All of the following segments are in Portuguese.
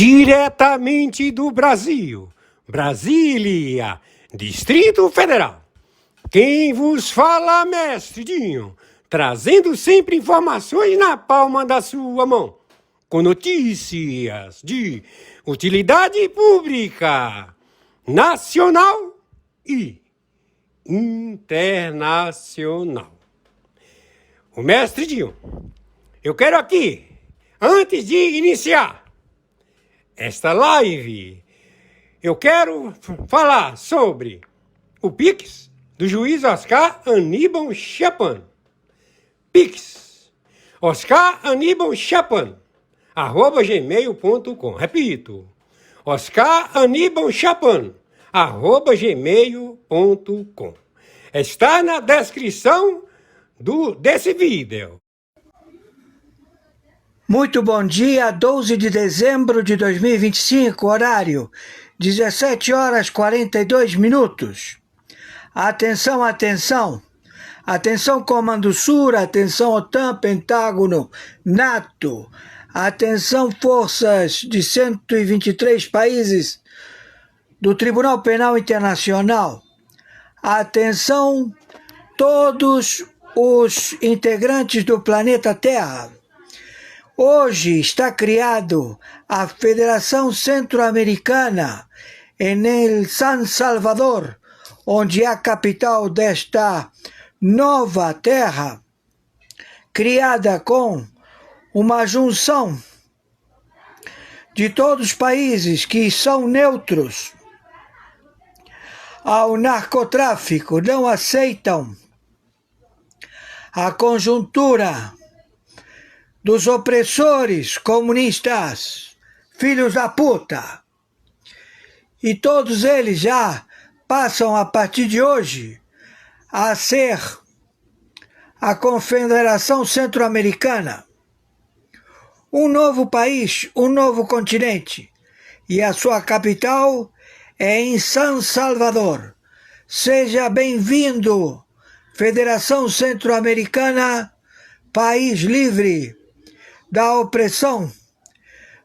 Diretamente do Brasil, Brasília, Distrito Federal. Quem vos fala, mestre Dinho, trazendo sempre informações na palma da sua mão, com notícias de utilidade pública, nacional e internacional. O mestre Dinho, eu quero aqui, antes de iniciar esta live, eu quero falar sobre o Pix do juiz Oscar Aníbal Chapan. Pix, Oscar Aníbal Chapan, @gmail.com. Repito, Oscar Aníbal Chapan, @gmail.com. Está na descrição desse vídeo. Muito bom dia, 12 de dezembro de 2025, horário 17h42. Atenção, atenção. Atenção, Comando Sur, atenção, OTAN, Pentágono, NATO. Atenção, forças de 123 países do Tribunal Penal Internacional. Atenção, todos os integrantes do planeta Terra. Hoje está criado a Federação Centro-Americana em El San Salvador, onde é a capital desta nova terra, criada com uma junção de todos os países que são neutros ao narcotráfico, não aceitam a conjuntura dos opressores comunistas, filhos da puta. E todos eles já passam, a partir de hoje, a ser a Confederação Centro-Americana. Um novo país, um novo continente. E a sua capital é em San Salvador. Seja bem-vindo, Federação Centro-Americana, país livre da opressão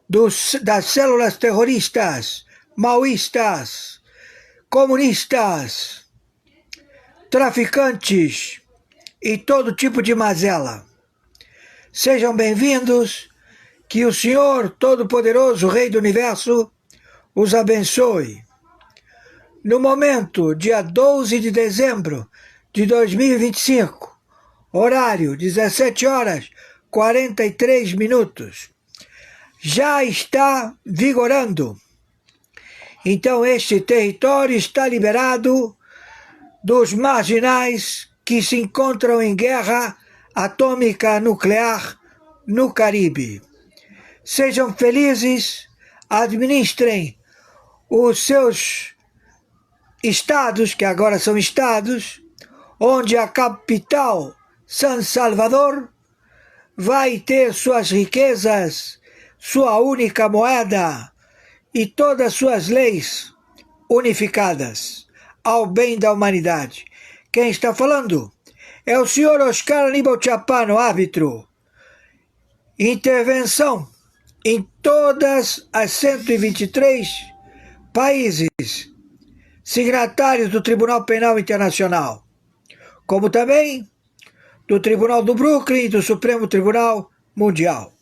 das células terroristas, maoístas, comunistas, traficantes e todo tipo de mazela. Sejam bem-vindos, que o Senhor Todo-Poderoso, Rei do Universo, os abençoe. No momento, dia 12 de dezembro de 2025, horário 17h43, já está vigorando. Então este território está liberado dos marginais que se encontram em guerra atômica nuclear no Caribe. Sejam felizes, administrem os seus estados, que agora são estados, onde a capital, San Salvador, vai ter suas riquezas, sua única moeda e todas suas leis unificadas ao bem da humanidade. Quem está falando é o senhor Oscar Aníbal Chapan, árbitro. Intervenção em todas as 123 países signatários do Tribunal Penal Internacional, como também do Tribunal do Brooklyn e do Supremo Tribunal Mundial.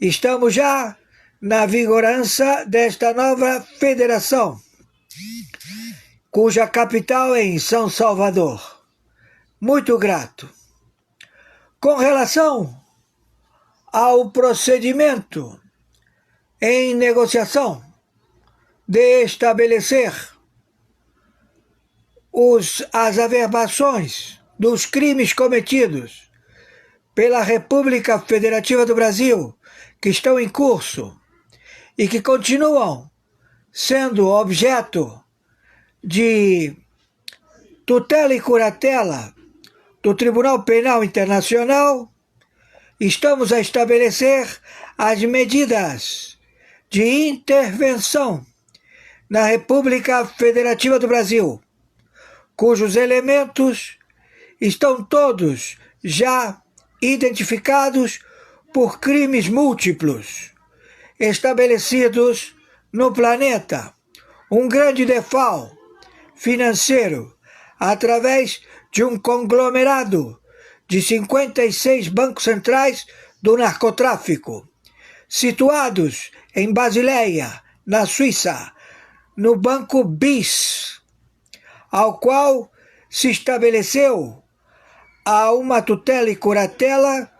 Estamos já na vigorância desta nova federação, cuja capital é em São Salvador. Muito grato. Com relação ao procedimento em negociação de estabelecer as averbações dos crimes cometidos pela República Federativa do Brasil, que estão em curso e que continuam sendo objeto de tutela e curatela do Tribunal Penal Internacional, estamos a estabelecer as medidas de intervenção na República Federativa do Brasil, cujos elementos estão todos já identificados por crimes múltiplos estabelecidos no planeta. Um grande default financeiro através de um conglomerado de 56 bancos centrais do narcotráfico, situados em Basileia, na Suíça, no Banco BIS, ao qual se estabeleceu a uma tutela e curatela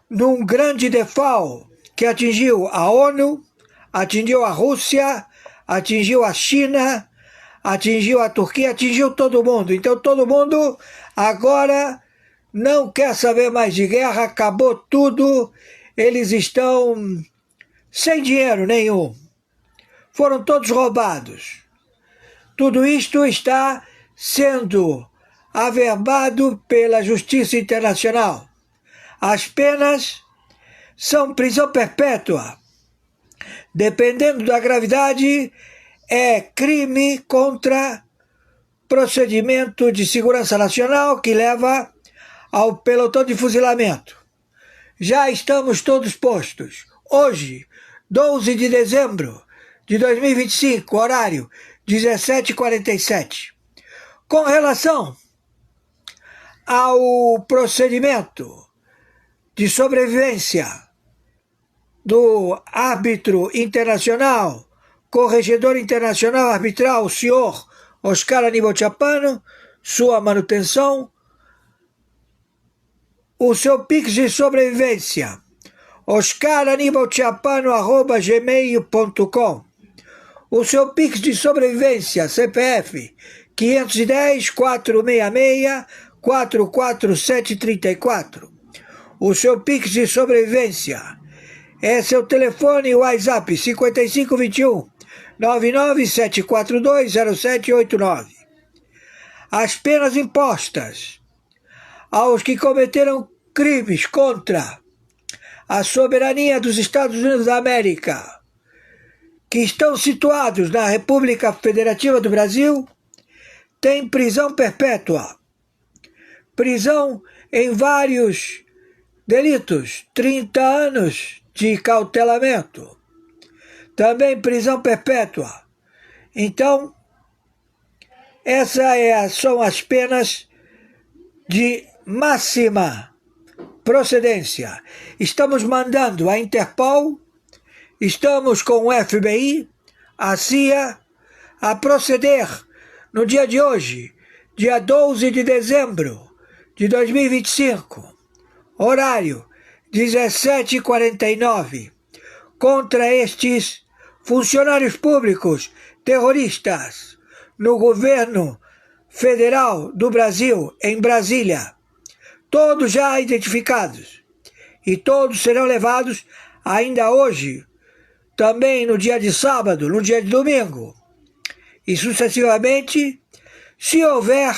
num grande default que atingiu a ONU, atingiu a Rússia, atingiu a China, atingiu a Turquia, atingiu todo mundo. Então todo mundo agora não quer saber mais de guerra, acabou tudo, eles estão sem dinheiro nenhum. Foram todos roubados. Tudo isto está sendo averbado pela Justiça Internacional. As penas são prisão perpétua. Dependendo da gravidade, é crime contra procedimento de segurança nacional que leva ao pelotão de fuzilamento. Já estamos todos postos. Hoje, 12 de dezembro de 2025, horário 17h47. Com relação ao procedimento de sobrevivência do árbitro internacional, corregedor internacional arbitral, o senhor Oscar Aníbal Chapano, sua manutenção, o seu Pix de sobrevivência, oscaranibalchapano@gmail.com. O seu Pix de sobrevivência, CPF, 510-466-44734. O seu Pix de sobrevivência é seu telefone WhatsApp 5521-997420789. As penas impostas aos que cometeram crimes contra a soberania dos Estados Unidos da América, que estão situados na República Federativa do Brasil, têm prisão perpétua. Prisão em vários delitos, 30 anos de cautelamento. Também prisão perpétua. Então, essas são as penas de máxima procedência. Estamos mandando a Interpol, estamos com o FBI, a CIA, a proceder no dia de hoje, dia 12 de dezembro de 2025, horário 17h49, contra estes funcionários públicos terroristas no governo federal do Brasil, em Brasília, todos já identificados, e todos serão levados ainda hoje, também no dia de sábado, no dia de domingo, e sucessivamente, se houver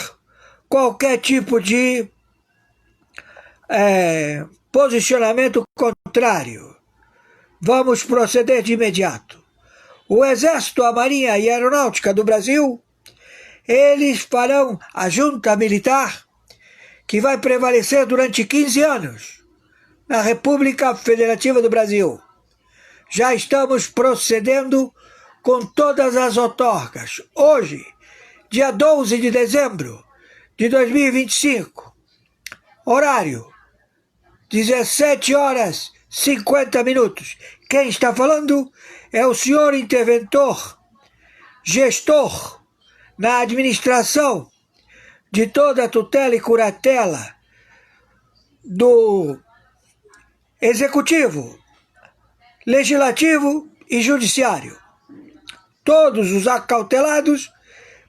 qualquer tipo de posicionamento contrário, vamos proceder de imediato. O Exército, a Marinha e a Aeronáutica do Brasil, eles farão a junta militar que vai prevalecer durante 15 anos na República Federativa do Brasil. Já estamos procedendo com todas as outorgas. Hoje, dia 12 de dezembro de 2025, horário 17h50. Quem está falando é o senhor interventor, gestor na administração de toda a tutela e curatela do Executivo, Legislativo e Judiciário. Todos os acautelados,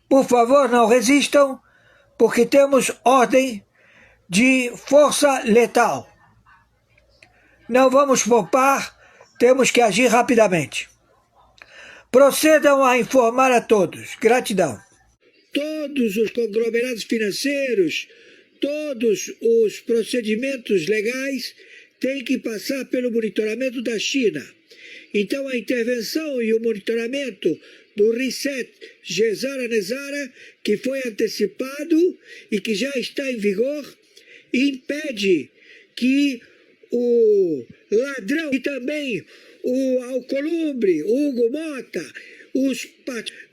por favor, não resistam, porque temos ordem de força letal. Não vamos poupar, temos que agir rapidamente. Procedam a informar a todos. Gratidão. Todos os conglomerados financeiros, todos os procedimentos legais têm que passar pelo monitoramento da China. Então a intervenção e o monitoramento do Reset Gesara Nezara, que foi antecipado e que já está em vigor, impede que o ladrão e também o Alcolumbre, o Hugo Mota, os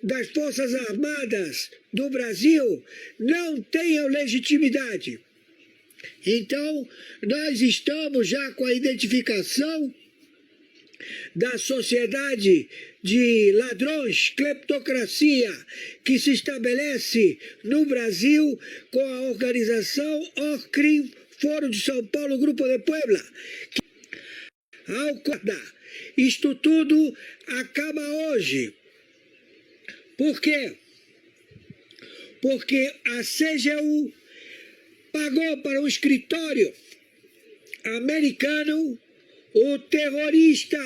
das Forças Armadas do Brasil não tenham legitimidade. Então, nós estamos já com a identificação da sociedade de ladrões, cleptocracia, que se estabelece no Brasil com a organização OCRIM, Foro de São Paulo, Grupo de Puebla. Isto tudo acaba hoje. Por quê? Porque a CGU pagou para o escritório americano o terrorista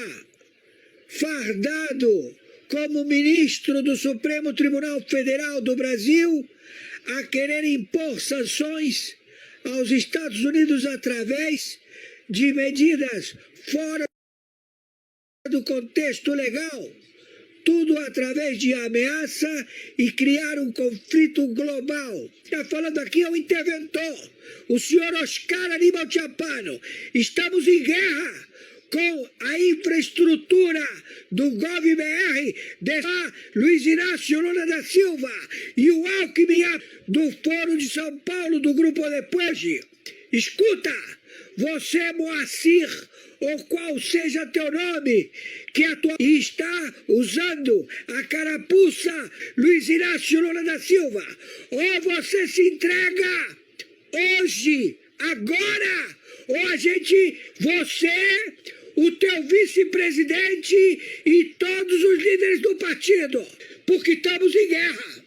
fardado como ministro do Supremo Tribunal Federal do Brasil a querer impor sanções aos Estados Unidos através de medidas fora do contexto legal, tudo através de ameaça e criar um conflito global. Está falando aqui é o interventor, o senhor Oscar Aníbal Chapano. Estamos em guerra com a infraestrutura do GovBR, de Luiz Inácio Lula da Silva e o Alckmin do Foro de São Paulo, do Grupo Depois. Escuta, você, Moacir, ou qual seja teu nome, que está usando a carapuça Luiz Inácio Lula da Silva, ou você se entrega hoje, agora, ou você, o teu vice-presidente e todos os líderes do partido, porque estamos em guerra.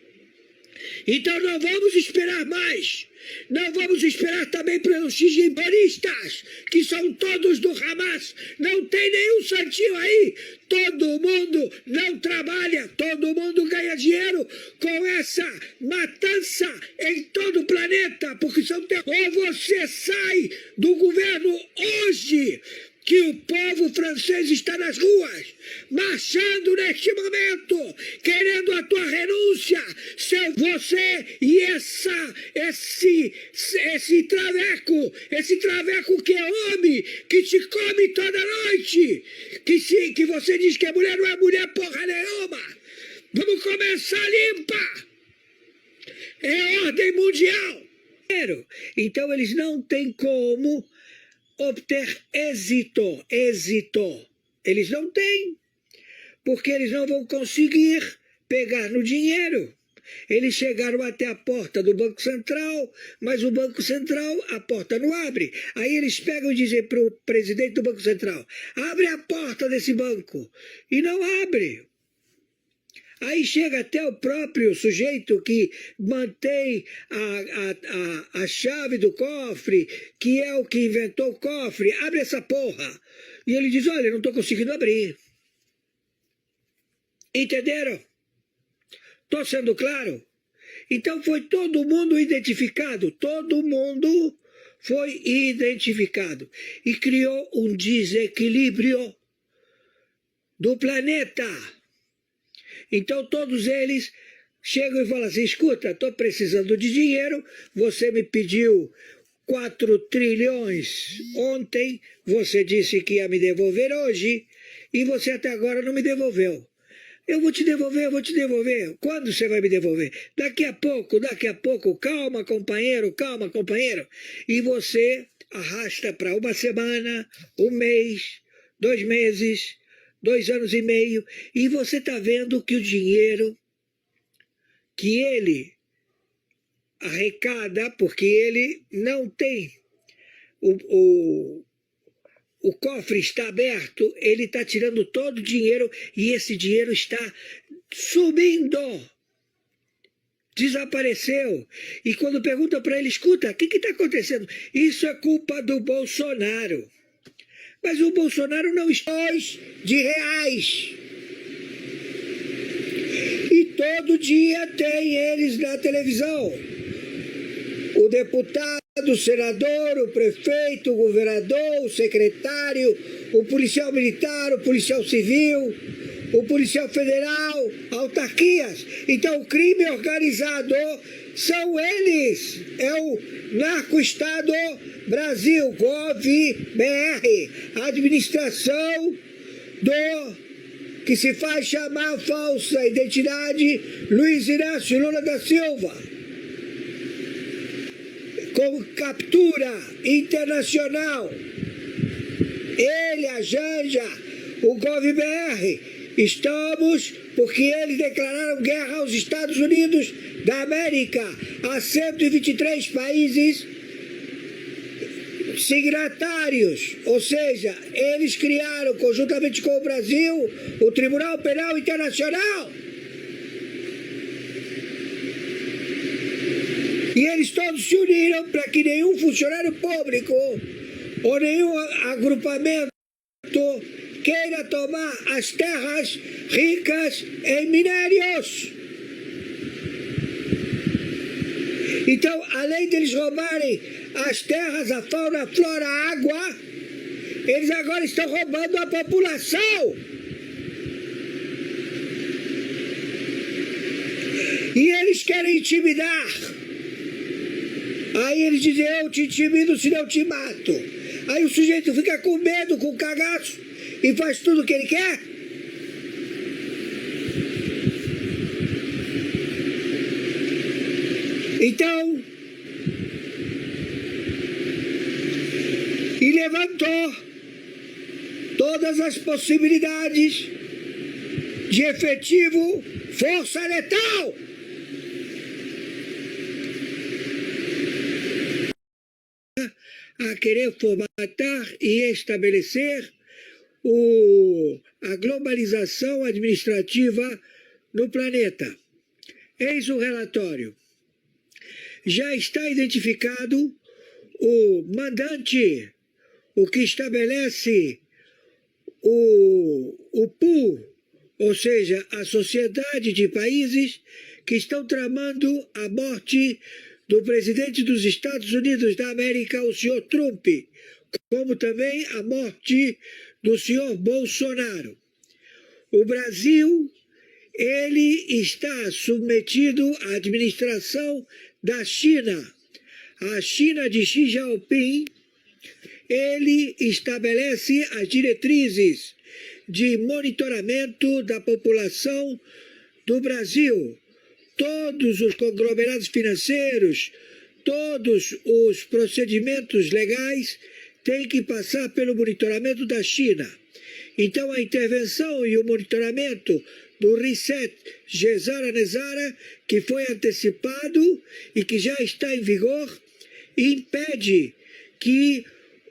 Então não vamos esperar mais. Não vamos esperar também pelos xinguiboristas, que são todos do Hamas. Não tem nenhum santinho aí. Todo mundo não trabalha, todo mundo ganha dinheiro com essa matança em todo o planeta, porque são ou você sai do governo hoje, que o povo francês está nas ruas, marchando neste momento, querendo a tua renúncia, se você e esse traveco que é homem, que te come toda noite, que você diz que a mulher não é mulher porra nenhuma. Vamos começar limpa. É ordem mundial. Então eles não têm como obter êxito. Eles não têm, porque eles não vão conseguir pegar no dinheiro. Eles chegaram até a porta do Banco Central, mas o Banco Central, a porta não abre. Aí eles pegam e dizem para o presidente do Banco Central, abre a porta desse banco. E não abre. Aí chega até o próprio sujeito que mantém a chave do cofre, que é o que inventou o cofre, abre essa porra. E ele diz, olha, não estou conseguindo abrir. Entenderam? Estou sendo claro? Então foi todo mundo identificado, todo mundo foi identificado. E criou um desequilíbrio do planeta. Então todos eles chegam e falam assim, escuta, estou precisando de dinheiro, você me pediu 4 trilhões ontem, você disse que ia me devolver hoje, e você até agora não me devolveu. Eu vou te devolver. Quando você vai me devolver? Daqui a pouco, calma, companheiro. E você arrasta para uma semana, um mês, 2 meses, 2 anos e meio, e você está vendo que o dinheiro que ele arrecada, porque ele não tem, o cofre está aberto, ele está tirando todo o dinheiro e esse dinheiro está sumindo. Desapareceu. E quando perguntam para ele, escuta, o que está acontecendo? Isso é culpa do Bolsonaro. Mas o Bolsonaro não está de reais. E todo dia tem eles na televisão. O deputado, o senador, o prefeito, o governador, o secretário, o policial militar, o policial civil, o policial federal, autarquias. Então o crime organizado são eles. É o narco-estado Brasil, GovBR, administração que se faz chamar falsa identidade Luiz Inácio Lula da Silva, com captura internacional. Ele, a Janja, o GovBR, estamos porque eles declararam guerra aos Estados Unidos da América, a 123 países signatários, ou seja, eles criaram, conjuntamente com o Brasil, o Tribunal Penal Internacional. E eles todos se uniram para que nenhum funcionário público ou nenhum agrupamento queira tomar as terras ricas em minérios. Então, além deles roubarem as terras, a fauna, a flora, a água, eles agora estão roubando a população. E eles querem intimidar. Aí eles dizem, eu te intimido se não te mato. Aí o sujeito fica com medo, com cagaço, e faz tudo o que ele quer. Então, e levantou todas as possibilidades de efetivo força letal. A querer formatar e estabelecer a globalização administrativa no planeta. Eis o relatório. Já está identificado o mandante, o que estabelece o pool, ou seja, a sociedade de países que estão tramando a morte do presidente dos Estados Unidos da América, o senhor Trump, como também a morte do senhor Bolsonaro. O Brasil, ele está submetido à administração da China. A China de Xi Jinping, ele estabelece as diretrizes de monitoramento da população do Brasil. Todos os conglomerados financeiros, todos os procedimentos legais têm que passar pelo monitoramento da China. Então, a intervenção e o monitoramento do Reset Gesara-Nezara, que foi antecipado e que já está em vigor, impede que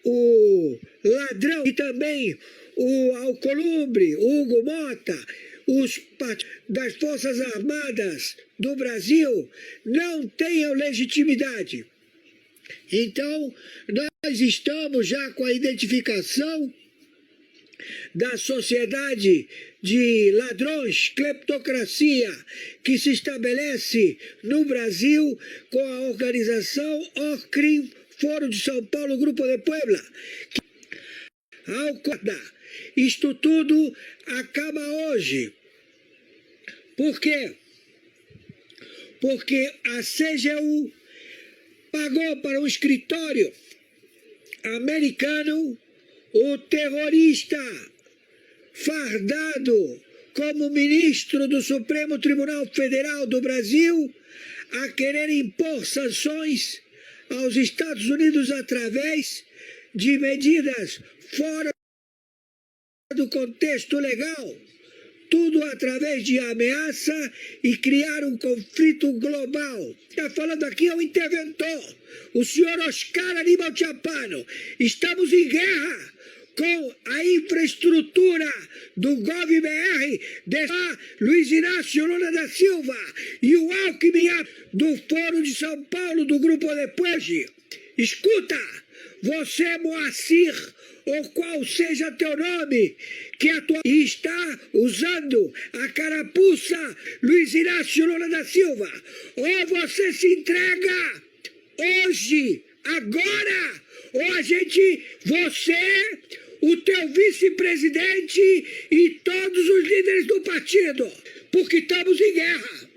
o ladrão e também o Alcolumbre, Hugo Mota, os das Forças Armadas do Brasil não tenham legitimidade. Então, nós estamos já com a identificação da sociedade de ladrões, cleptocracia, que se estabelece no Brasil com a organização OCRIM, Foro de São Paulo, Grupo de Puebla. Isto tudo acaba hoje. Por quê? Porque a CGU pagou para um escritório americano o terrorista fardado como ministro do Supremo Tribunal Federal do Brasil a querer impor sanções aos Estados Unidos através de medidas fora do contexto legal, tudo através de ameaça e criar um conflito global. Está falando aqui é o interventor, o senhor Oscar Aníbal Chapano. Estamos em guerra com a infraestrutura do GovBR, Luiz Inácio Lula da Silva e o Alckmin do Foro de São Paulo, do Grupo de Puebla. Escuta, você, Moacir, ou qual seja teu nome, que está usando a carapuça Luiz Inácio Lula da Silva, ou você se entrega hoje, agora, ou você, o teu vice-presidente e todos os líderes do partido, porque estamos em guerra.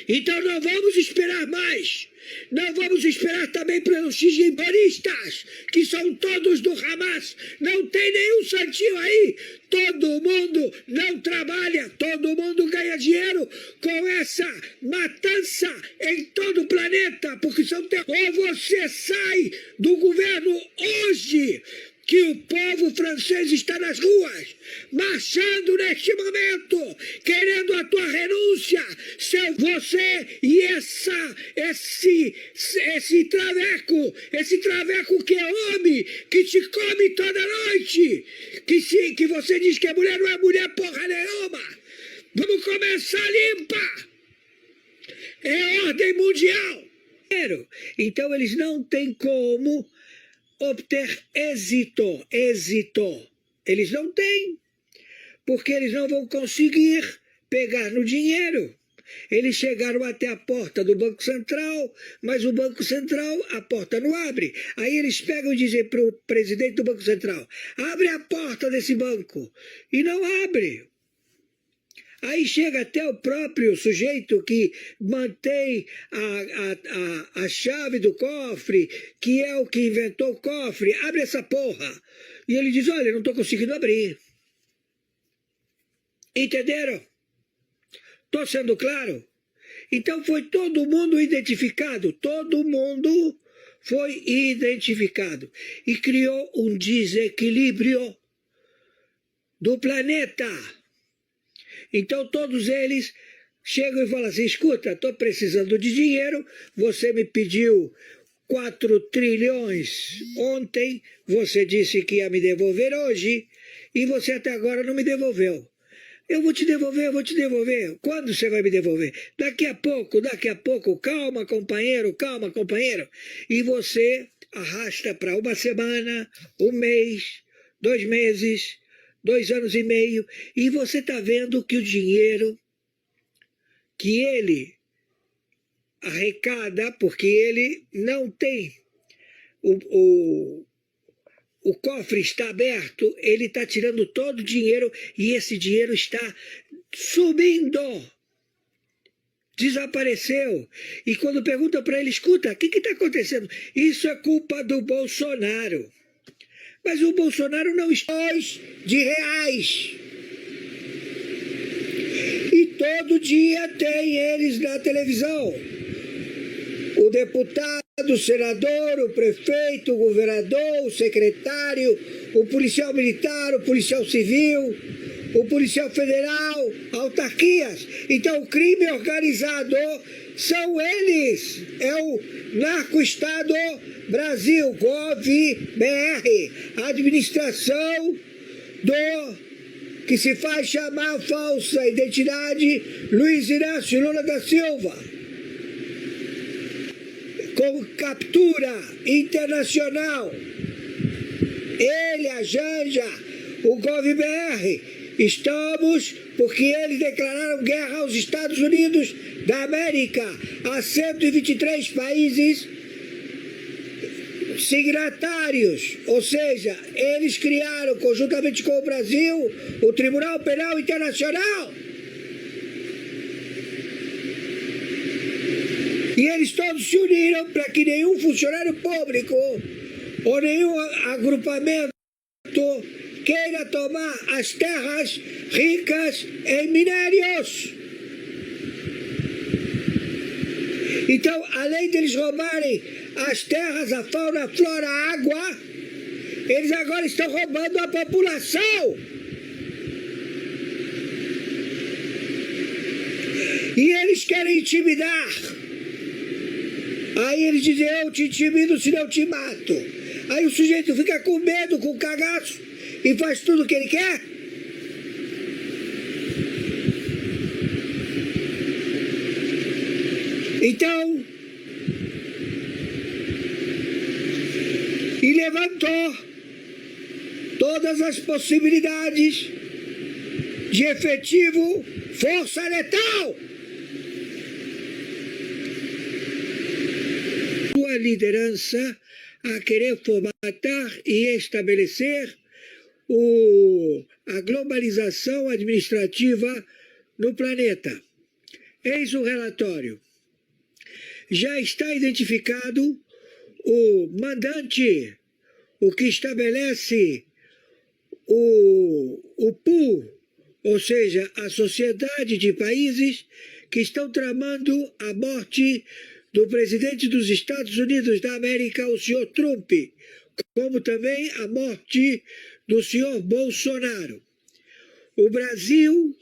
Então não vamos esperar mais. Não vamos esperar também pelos xigimboristas, que são todos do Hamas. Não tem nenhum santinho aí. Todo mundo não trabalha, todo mundo ganha dinheiro com essa matança em todo o planeta, porque são ou você sai do governo hoje, que o povo francês está nas ruas, marchando neste momento, querendo a tua renúncia, se você e esse traveco que é homem, que te come toda noite, que você diz que a mulher não é mulher porra nenhuma. Vamos começar limpa. É ordem mundial. Então eles não têm como obter êxito. Eles não têm, porque eles não vão conseguir pegar no dinheiro. Eles chegaram até a porta do Banco Central, mas o Banco Central, a porta não abre. Aí eles pegam e dizem para o presidente do Banco Central, abre a porta desse banco. E não abre. Aí chega até o próprio sujeito que mantém a chave do cofre, que é o que inventou o cofre, abre essa porra. E ele diz, olha, não estou conseguindo abrir. Entenderam? Estou sendo claro? Então foi todo mundo identificado, todo mundo foi identificado. E criou um desequilíbrio do planeta. Então todos eles chegam e falam assim, escuta, estou precisando de dinheiro, você me pediu 4 trilhões ontem, você disse que ia me devolver hoje, e você até agora não me devolveu. Eu vou te devolver. Quando você vai me devolver? Daqui a pouco, calma, companheiro. E você arrasta para uma semana, um mês, 2 meses, 2 anos e meio, e você está vendo que o dinheiro que ele arrecada, porque ele não tem, o cofre está aberto, ele está tirando todo o dinheiro e esse dinheiro está subindo. Desapareceu. E quando pergunta para ele, escuta, o que está acontecendo? Isso é culpa do Bolsonaro. Mas o Bolsonaro não está de reais. E todo dia tem eles na televisão. O deputado, o senador, o prefeito, o governador, o secretário, o policial militar, o policial civil, o policial federal, autarquias. Então o crime organizado são eles. É o narco-estado Brasil, Gov.br, administração do que se faz chamar falsa identidade Luiz Inácio Lula da Silva. Com captura internacional. Ele, a Janja, o Gov.br, estamos porque eles declararam guerra aos Estados Unidos da América, a 123 países signatários, ou seja, eles criaram, conjuntamente com o Brasil, o Tribunal Penal Internacional. E eles todos se uniram para que nenhum funcionário público ou nenhum agrupamento queira tomar as terras ricas em minérios. Então, além deles roubarem as terras, a fauna, a flora, a água, eles agora estão roubando a população. E eles querem intimidar. Aí eles dizem, eu te intimido, senão eu te mato. Aí o sujeito fica com medo, com cagaço, e faz tudo o que ele quer. Então, e levantou todas as possibilidades de efetivo força letal. Sua liderança a querer formatar e estabelecer a globalização administrativa no planeta. Eis o relatório. já está identificado o mandante, o que estabelece o pool, ou seja, a sociedade de países que estão tramando a morte do presidente dos Estados Unidos da América, o senhor Trump, como também a morte do senhor Bolsonaro. O Brasil,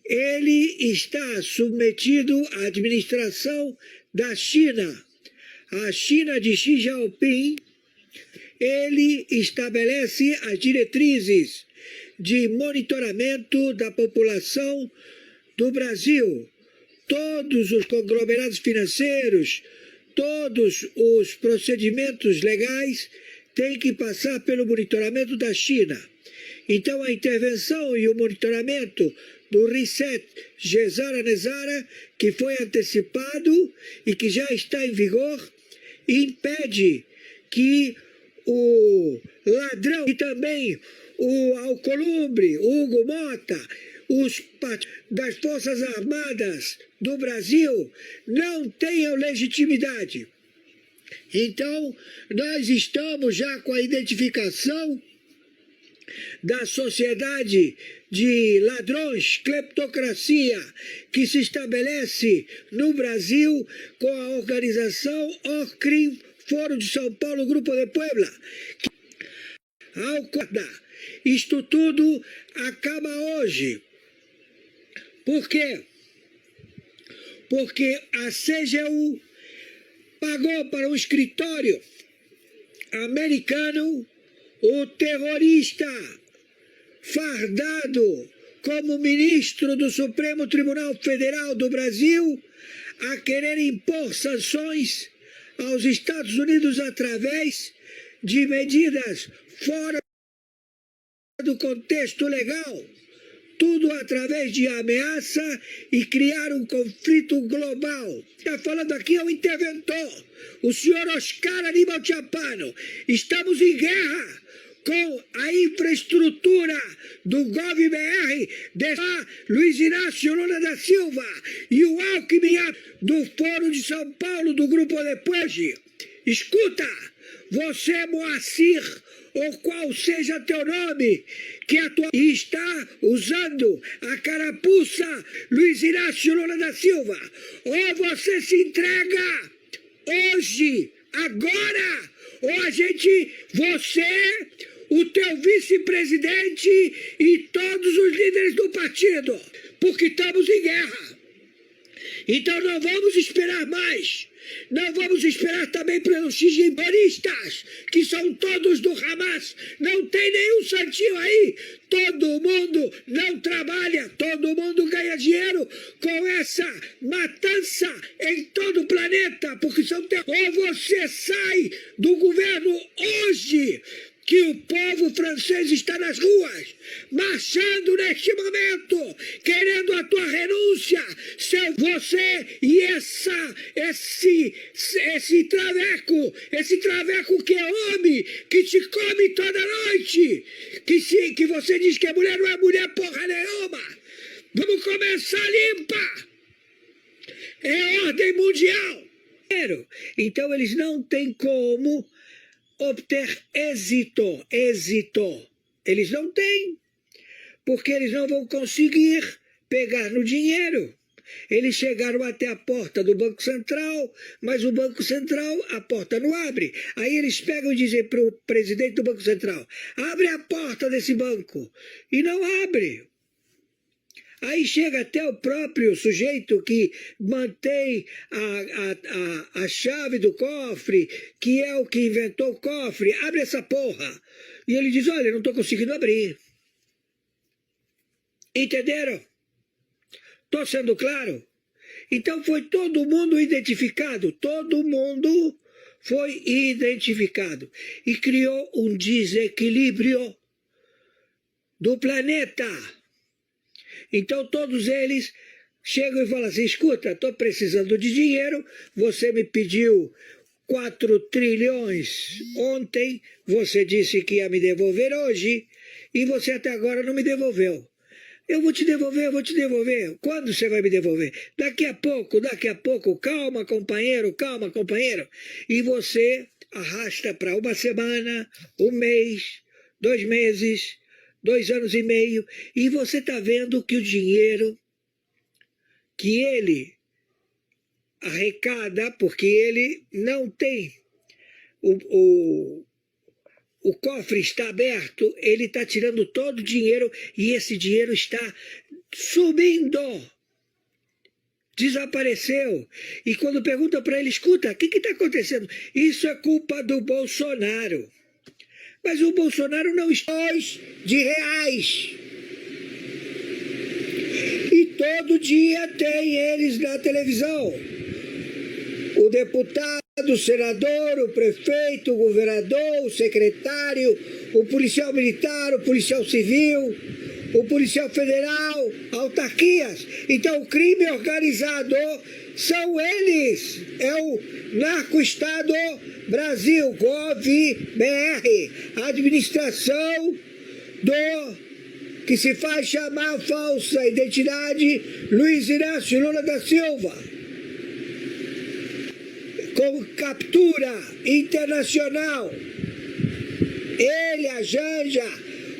ele está submetido à administração da China. A China de Xi Jinping, ele estabelece as diretrizes de monitoramento da população do Brasil. Todos os conglomerados financeiros, todos os procedimentos legais têm que passar pelo monitoramento da China. Então, a intervenção e o monitoramento do Reset Gesara-Nezara, que foi antecipado e que já está em vigor, impede que o ladrão e também o Alcolumbre, o Hugo Mota, os das Forças Armadas do Brasil não tenham legitimidade. Então, nós estamos já com a identificação da sociedade de ladrões, cleptocracia, que se estabelece no Brasil com a organização OCRIM, Foro de São Paulo, Grupo de Puebla. Isto tudo acaba hoje. Por quê? Porque a CGU pagou para um escritório americano o terrorista fardado como ministro do Supremo Tribunal Federal do Brasil a querer impor sanções aos Estados Unidos através de medidas fora do contexto legal, tudo através de ameaça e criar um conflito global. Está falando aqui é o interventor, o senhor Oscar Aníbal Chapano. Estamos em guerra com a infraestrutura do GovBR, Luiz Inácio Lula da Silva e o Alckmin do Foro de São Paulo, do Grupo Depois. Escuta, você, Moacir, ou qual seja teu nome, que está usando a carapuça Luiz Inácio Lula da Silva, ou você se entrega hoje, agora, ou você, o teu vice-presidente e todos os líderes do partido, porque estamos em guerra. Então não vamos esperar mais. Não vamos esperar também pelos xinjimpanistas, que são todos do Hamas. Não tem nenhum santinho aí. Todo mundo não trabalha, todo mundo ganha dinheiro com essa matança em todo o planeta, porque são ou você sai do governo hoje, que o povo francês está nas ruas, marchando neste momento, querendo a tua renúncia, você e esse traveco que é homem, que te come toda noite, que você diz que a mulher não é mulher porra nenhuma. Vamos começar limpa. É ordem mundial. Então eles não têm como obter êxito. Eles não têm, porque eles não vão conseguir pegar no dinheiro. Eles chegaram até a porta do Banco Central, mas o Banco Central, a porta não abre. Aí eles pegam e dizem para o presidente do Banco Central, abre a porta desse banco. E não abre. Aí chega até o próprio sujeito que mantém a chave do cofre, que é o que inventou o cofre, abre essa porra. E ele diz, olha, não estou conseguindo abrir. Entenderam? Estou sendo claro? Então foi todo mundo identificado, todo mundo foi identificado. E criou um desequilíbrio do planeta. Então todos eles chegam e falam assim, escuta, estou precisando de dinheiro, você me pediu 4 trilhões ontem, você disse que ia me devolver hoje, e você até agora não me devolveu. Eu vou te devolver, eu vou te devolver. Quando você vai me devolver? Daqui a pouco. Calma, companheiro, calma, companheiro. E você arrasta para uma semana, um mês, 2 meses, 2 anos e meio, e você está vendo que o dinheiro que ele arrecada, porque ele não tem o cofre está aberto, ele está tirando todo o dinheiro e esse dinheiro está subindo. Desapareceu. E quando pergunta para ele, escuta, o que está acontecendo? Isso é culpa do Bolsonaro. Mas o Bolsonaro não está de reais. E todo dia tem eles na televisão. O deputado, o senador, o prefeito, o governador, o secretário, o policial militar, o policial civil, o policial federal, autarquias. Então o crime organizado são eles. É o narco-estado Brasil, Gov.br, administração do que se faz chamar falsa identidade Luiz Inácio Lula da Silva. Com captura internacional. Ele, a Janja,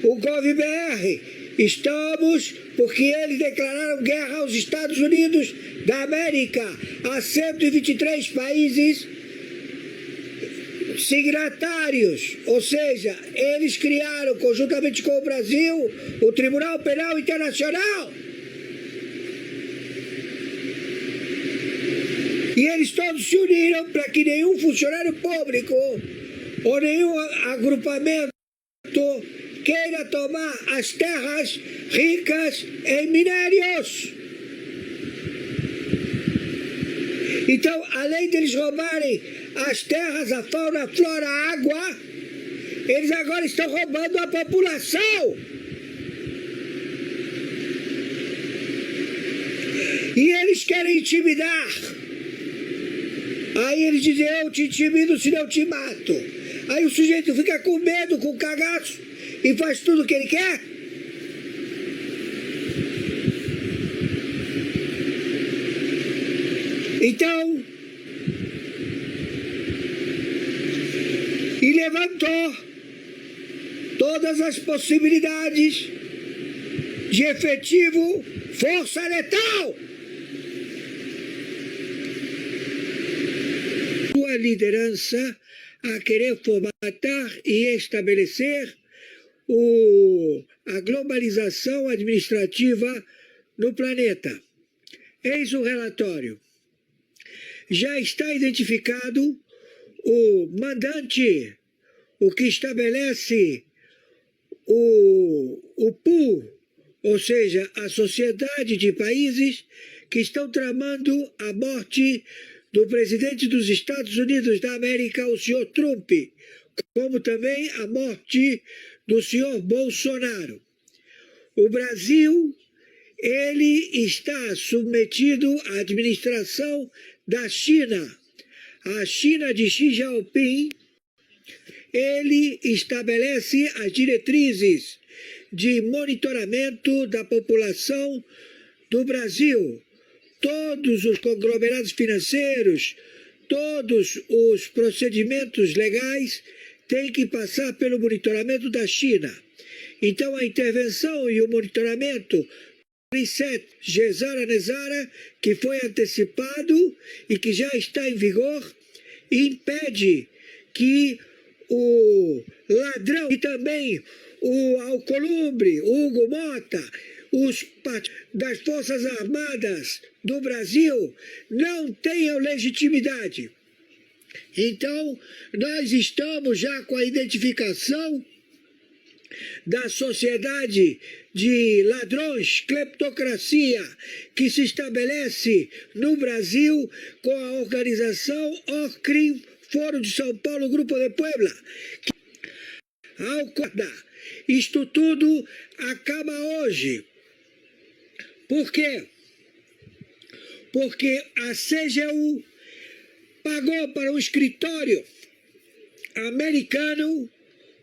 o Gov.br, estamos porque eles declararam guerra aos Estados Unidos da América, a 123 países signatários, ou seja, eles criaram, conjuntamente com o Brasil, o Tribunal Penal Internacional. E eles todos se uniram para que nenhum funcionário público ou nenhum agrupamento queira tomar as terras ricas em minérios. Então, além deles roubarem as terras, a fauna, a flora, a água, eles agora estão roubando a população. E eles querem intimidar. Aí eles dizem, eu te intimido se não te mato. Aí o sujeito fica com medo, com cagaço, e faz tudo o que ele quer. Então, e levantou todas as possibilidades de efetivo força letal. Sua liderança a querer formatar e estabelecer a globalização administrativa no planeta. Eis o relatório. Já está identificado o mandante, o que estabelece o pool, ou seja, a sociedade de países que estão tramando a morte do presidente dos Estados Unidos da América, o senhor Trump, como também a morte do senhor Bolsonaro. O Brasil, ele está submetido à administração da China. A China de Xi Jinping, ele estabelece as diretrizes de monitoramento da população do Brasil. Todos os conglomerados financeiros, todos os procedimentos legais têm que passar pelo monitoramento da China. Então, a intervenção e o monitoramento Reset Gesara Nezara, que foi antecipado e que já está em vigor, impede que o ladrão e também o Alcolumbre, Hugo Mota, os das Forças Armadas do Brasil não tenham legitimidade. Então, nós estamos já com a identificação da sociedade de ladrões, cleptocracia, que se estabelece no Brasil com a organização OCRIM, Foro de São Paulo, Grupo de Puebla. Isto tudo acaba hoje. Por quê? Porque a CGU pagou para o escritório americano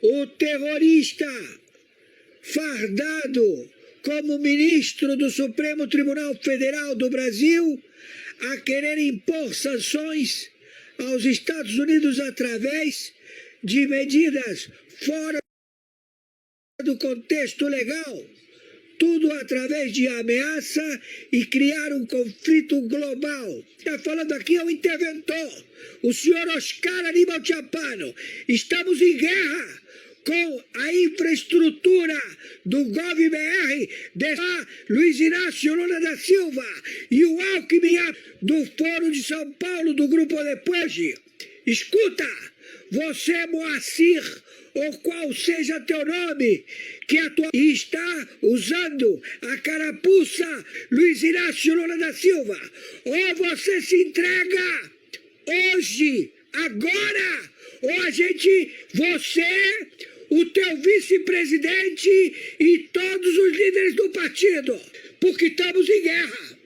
o terrorista fardado como ministro do Supremo Tribunal Federal do Brasil, a querer impor sanções aos Estados Unidos através de medidas fora do contexto legal, tudo através de ameaça e criar um conflito global. Está falando aqui é o interventor, o senhor Oscar Aníbal Chapano. Estamos em guerra com a infraestrutura do GovBR, Luiz Inácio Lula da Silva e o Alckmin do Foro de São Paulo, do Grupo Depois. Escuta, você, Moacir, ou qual seja teu nome, que está usando a carapuça Luiz Inácio Lula da Silva, ou você se entrega hoje, agora, ou você, o teu vice-presidente e todos os líderes do partido, porque estamos em guerra.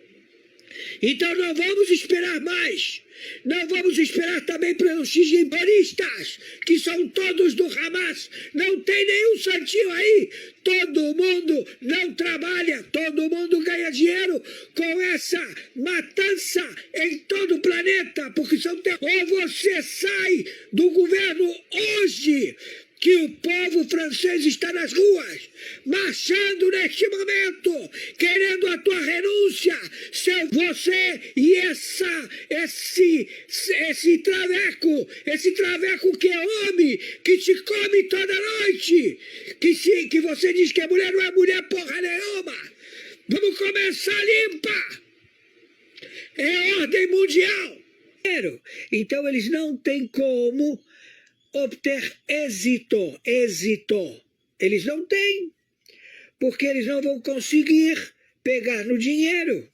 Então não vamos esperar mais. Não vamos esperar também pelos xinguibaristas, que são todos do Hamas. Não tem nenhum santinho aí. Todo mundo não trabalha, todo mundo ganha dinheiro com essa matança em todo o planeta, porque são ou você sai do governo hoje, que o povo francês está nas ruas, marchando neste momento, querendo a tua renúncia, se você e esse traveco que é homem, que te come toda noite, que você diz que a mulher não é mulher porra nenhuma. Vamos começar limpa. É ordem mundial. Então eles não têm como obter êxito. Eles não têm, porque eles não vão conseguir pegar no dinheiro.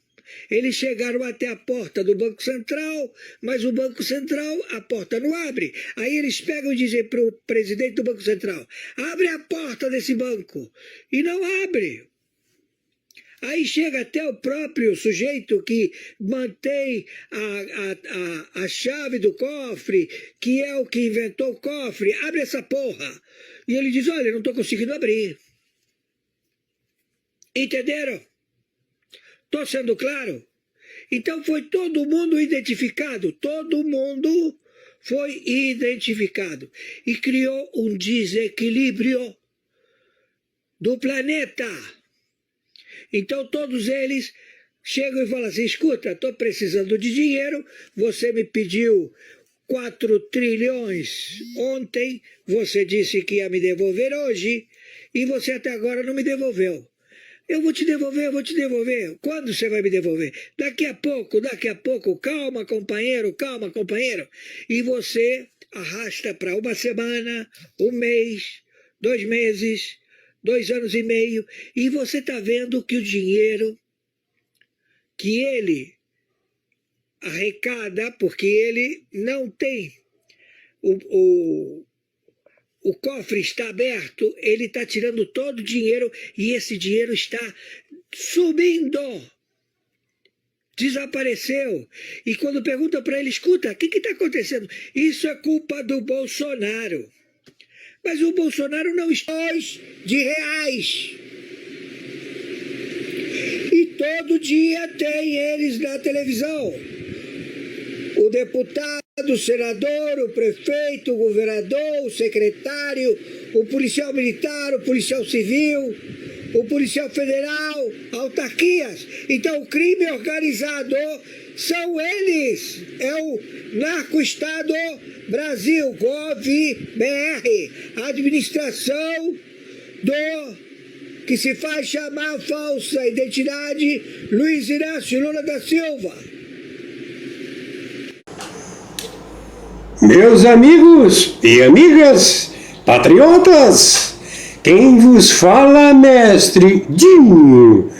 Eles chegaram até a porta do Banco Central, mas o Banco Central, a porta não abre. Aí eles pegam e dizem para o presidente do Banco Central, abre a porta desse banco. E não abre. Aí chega até o próprio sujeito que mantém a chave do cofre, que é o que inventou o cofre, abre essa porra. E ele diz, olha, não estou conseguindo abrir. Entenderam? Estou sendo claro? Então foi todo mundo identificado, todo mundo foi identificado. E criou um desequilíbrio do planeta. Então todos eles chegam e falam assim, escuta, estou precisando de dinheiro, você me pediu 4 trilhões ontem, você disse que ia me devolver hoje, e você até agora não me devolveu. Eu vou te devolver. Quando você vai me devolver? Daqui a pouco, calma, companheiro. E você arrasta para uma semana, um mês, 2 meses, 2 anos e meio, e você está vendo que o dinheiro que ele arrecada, porque ele não tem, o cofre está aberto, ele está tirando todo o dinheiro e esse dinheiro está sumindo. Desapareceu. E quando perguntam para ele, escuta, o que está acontecendo? Isso é culpa do Bolsonaro. Mas o Bolsonaro não está de reais. E todo dia tem eles na televisão. O deputado, o senador, o prefeito, o governador, o secretário, o policial militar, o policial civil, o policial federal, autarquias. Então o crime organizado são eles. É o narco-estado Brasil, GovBR, a administração que se faz chamar falsa identidade Luiz Inácio Lula da Silva. Meus amigos e amigas, patriotas, quem vos fala, mestre Dinho.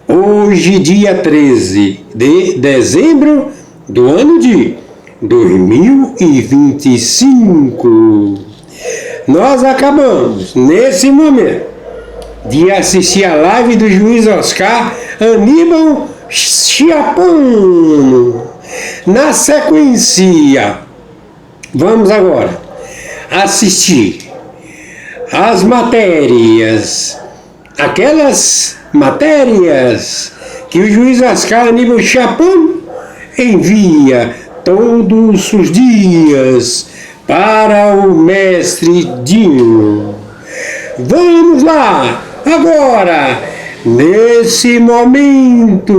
Hoje, dia 13 de dezembro do ano de 2025. Nós acabamos, nesse momento, de assistir a live do juiz Oscar Aníbal Chapano. Na sequência, vamos agora assistir as matérias, aquelas matérias que o juiz Oscar Aníbal Chapon envia todos os dias para o mestre Dinho. Vamos lá, agora, nesse momento.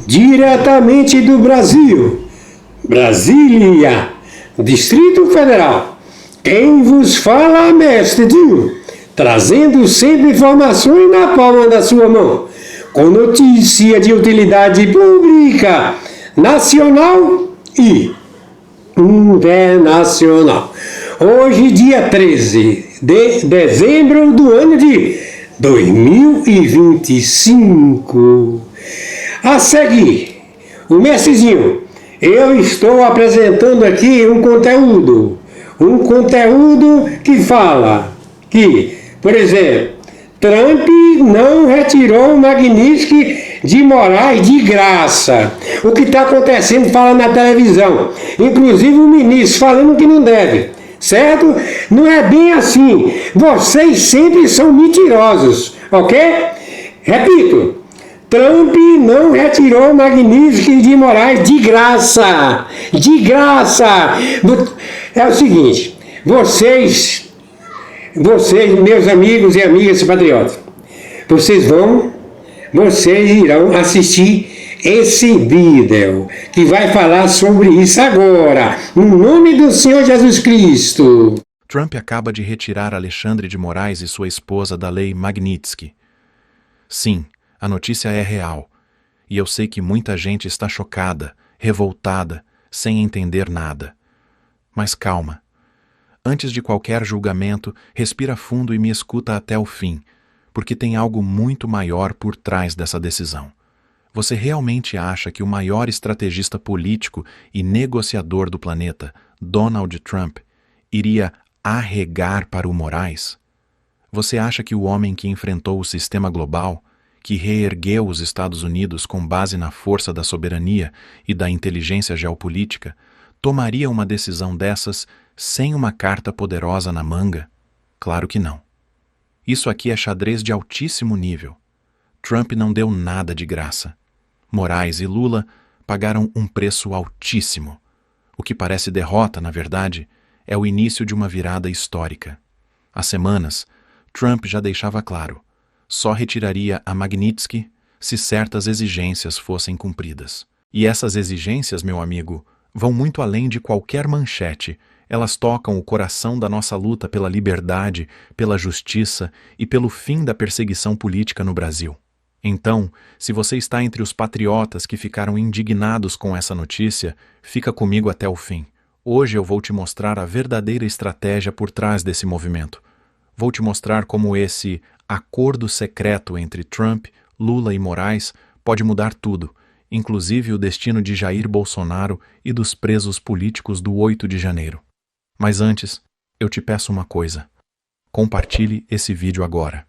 Diretamente do Brasil, Brasília, Distrito Federal, quem vos fala é mestre Dinho, trazendo sempre informações na palma da sua mão, com notícia de utilidade pública, nacional e internacional. Hoje, dia 13 de dezembro do ano de 2025. A seguir, o mestrezinho, eu estou apresentando aqui um conteúdo que fala que, por exemplo, Trump não retirou o Magnitsky de Moraes de graça. O que está acontecendo fala na televisão, inclusive o ministro falando que não deve, certo? Não é bem assim, vocês sempre são mentirosos, ok? Repito, Trump não retirou Magnitsky de Moraes de graça. De graça. É o seguinte, vocês, meus amigos e amigas patriotas, vocês irão assistir esse vídeo que vai falar sobre isso agora, no nome do Senhor Jesus Cristo. Trump acaba de retirar Alexandre de Moraes e sua esposa da lei Magnitsky. Sim, a notícia é real, e eu sei que muita gente está chocada, revoltada, sem entender nada. Mas calma. Antes de qualquer julgamento, respira fundo e me escuta até o fim, porque tem algo muito maior por trás dessa decisão. Você realmente acha que o maior estrategista político e negociador do planeta, Donald Trump, iria arregar para o Moraes? Você acha que o homem que enfrentou o sistema global, que reergueu os Estados Unidos com base na força da soberania e da inteligência geopolítica, tomaria uma decisão dessas sem uma carta poderosa na manga? Claro que não. Isso aqui é xadrez de altíssimo nível. Trump não deu nada de graça. Moraes e Lula pagaram um preço altíssimo. O que parece derrota, na verdade, é o início de uma virada histórica. Há semanas, Trump já deixava claro: só retiraria a Magnitsky se certas exigências fossem cumpridas. E essas exigências, meu amigo, vão muito além de qualquer manchete. Elas tocam o coração da nossa luta pela liberdade, pela justiça e pelo fim da perseguição política no Brasil. Então, se você está entre os patriotas que ficaram indignados com essa notícia, fica comigo até o fim. Hoje eu vou te mostrar a verdadeira estratégia por trás desse movimento. Vou te mostrar como esse acordo secreto entre Trump, Lula e Moraes pode mudar tudo, inclusive o destino de Jair Bolsonaro e dos presos políticos do 8 de janeiro. Mas antes, eu te peço uma coisa. Compartilhe esse vídeo agora.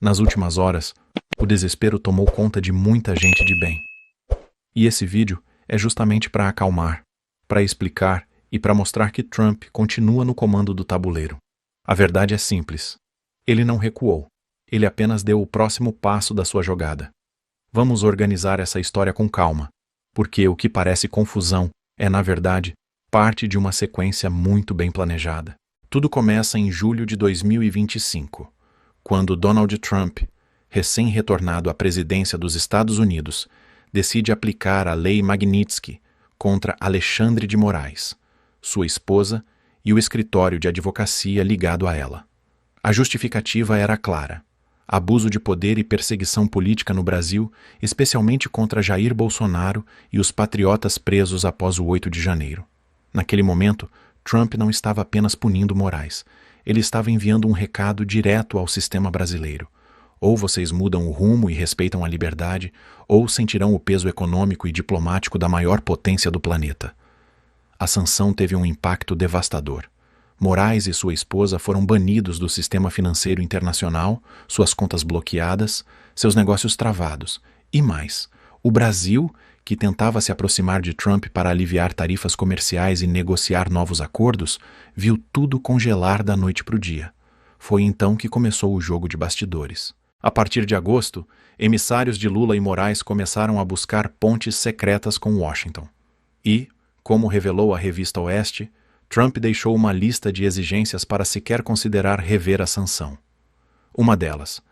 Nas últimas horas, o desespero tomou conta de muita gente de bem. E esse vídeo é justamente para acalmar, para explicar e para mostrar que Trump continua no comando do tabuleiro. A verdade é simples. Ele não recuou. Ele apenas deu o próximo passo da sua jogada. Vamos organizar essa história com calma, porque o que parece confusão é, na verdade, parte de uma sequência muito bem planejada. Tudo começa em julho de 2025, quando Donald Trump, recém-retornado à presidência dos Estados Unidos, decide aplicar a Lei Magnitsky contra Alexandre de Moraes, sua esposa e o escritório de advocacia ligado a ela. A justificativa era clara: abuso de poder e perseguição política no Brasil, especialmente contra Jair Bolsonaro e os patriotas presos após o 8 de janeiro. Naquele momento, Trump não estava apenas punindo Moraes, ele estava enviando um recado direto ao sistema brasileiro. Ou vocês mudam o rumo e respeitam a liberdade, ou sentirão o peso econômico e diplomático da maior potência do planeta. A sanção teve um impacto devastador. Moraes e sua esposa foram banidos do sistema financeiro internacional, suas contas bloqueadas, seus negócios travados. E mais, O Brasil, que tentava se aproximar de Trump para aliviar tarifas comerciais e negociar novos acordos, viu tudo congelar da noite para o dia. Foi então que começou o jogo de bastidores. A partir de agosto, emissários de Lula e Moraes começaram a buscar pontes secretas com Washington. E, como revelou a revista Oeste, Trump deixou uma lista de exigências para sequer considerar rever a sanção. Uma delas,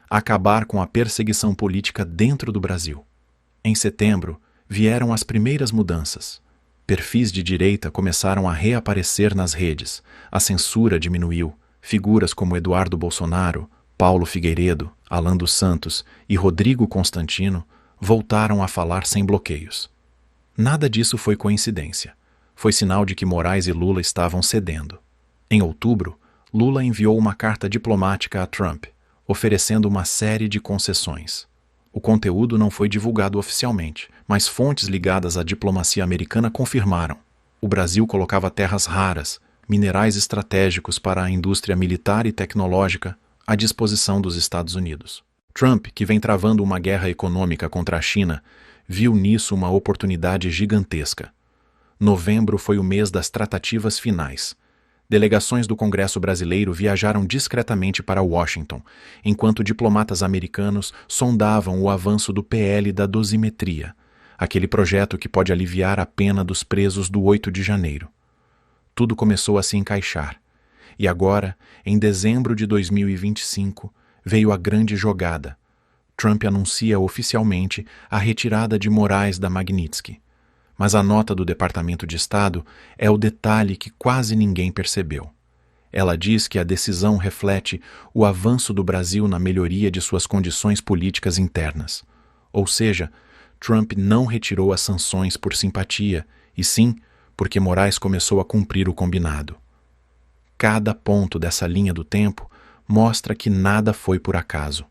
acabar com a perseguição política dentro do Brasil. Em setembro, vieram as primeiras mudanças. Perfis de direita começaram a reaparecer nas redes, a censura diminuiu, figuras como Eduardo Bolsonaro, Paulo Figueiredo, Alan dos Santos e Rodrigo Constantino voltaram a falar sem bloqueios. Nada disso foi coincidência. Foi sinal de que Moraes e Lula estavam cedendo. Em outubro, Lula enviou uma carta diplomática a Trump, oferecendo uma série de concessões. O conteúdo não foi divulgado oficialmente, mas fontes ligadas à diplomacia americana confirmaram. O Brasil colocava terras raras, minerais estratégicos para a indústria militar e tecnológica à disposição dos Estados Unidos. Trump, que vem travando uma guerra econômica contra a China, viu nisso uma oportunidade gigantesca. Novembro foi o mês das tratativas finais. Delegações do Congresso brasileiro viajaram discretamente para Washington, enquanto diplomatas americanos sondavam o avanço do PL da dosimetria, aquele projeto que pode aliviar a pena dos presos do 8 de janeiro. Tudo começou a se encaixar. E agora, em dezembro de 2025, veio a grande jogada. Trump anuncia oficialmente a retirada de Moraes da Magnitsky. Mas a nota do Departamento de Estado é o detalhe que quase ninguém percebeu. Ela diz que a decisão reflete o avanço do Brasil na melhoria de suas condições políticas internas. Ou seja, Trump não retirou as sanções por simpatia, e sim porque Moraes começou a cumprir o combinado. Cada ponto dessa linha do tempo mostra que nada foi por acaso.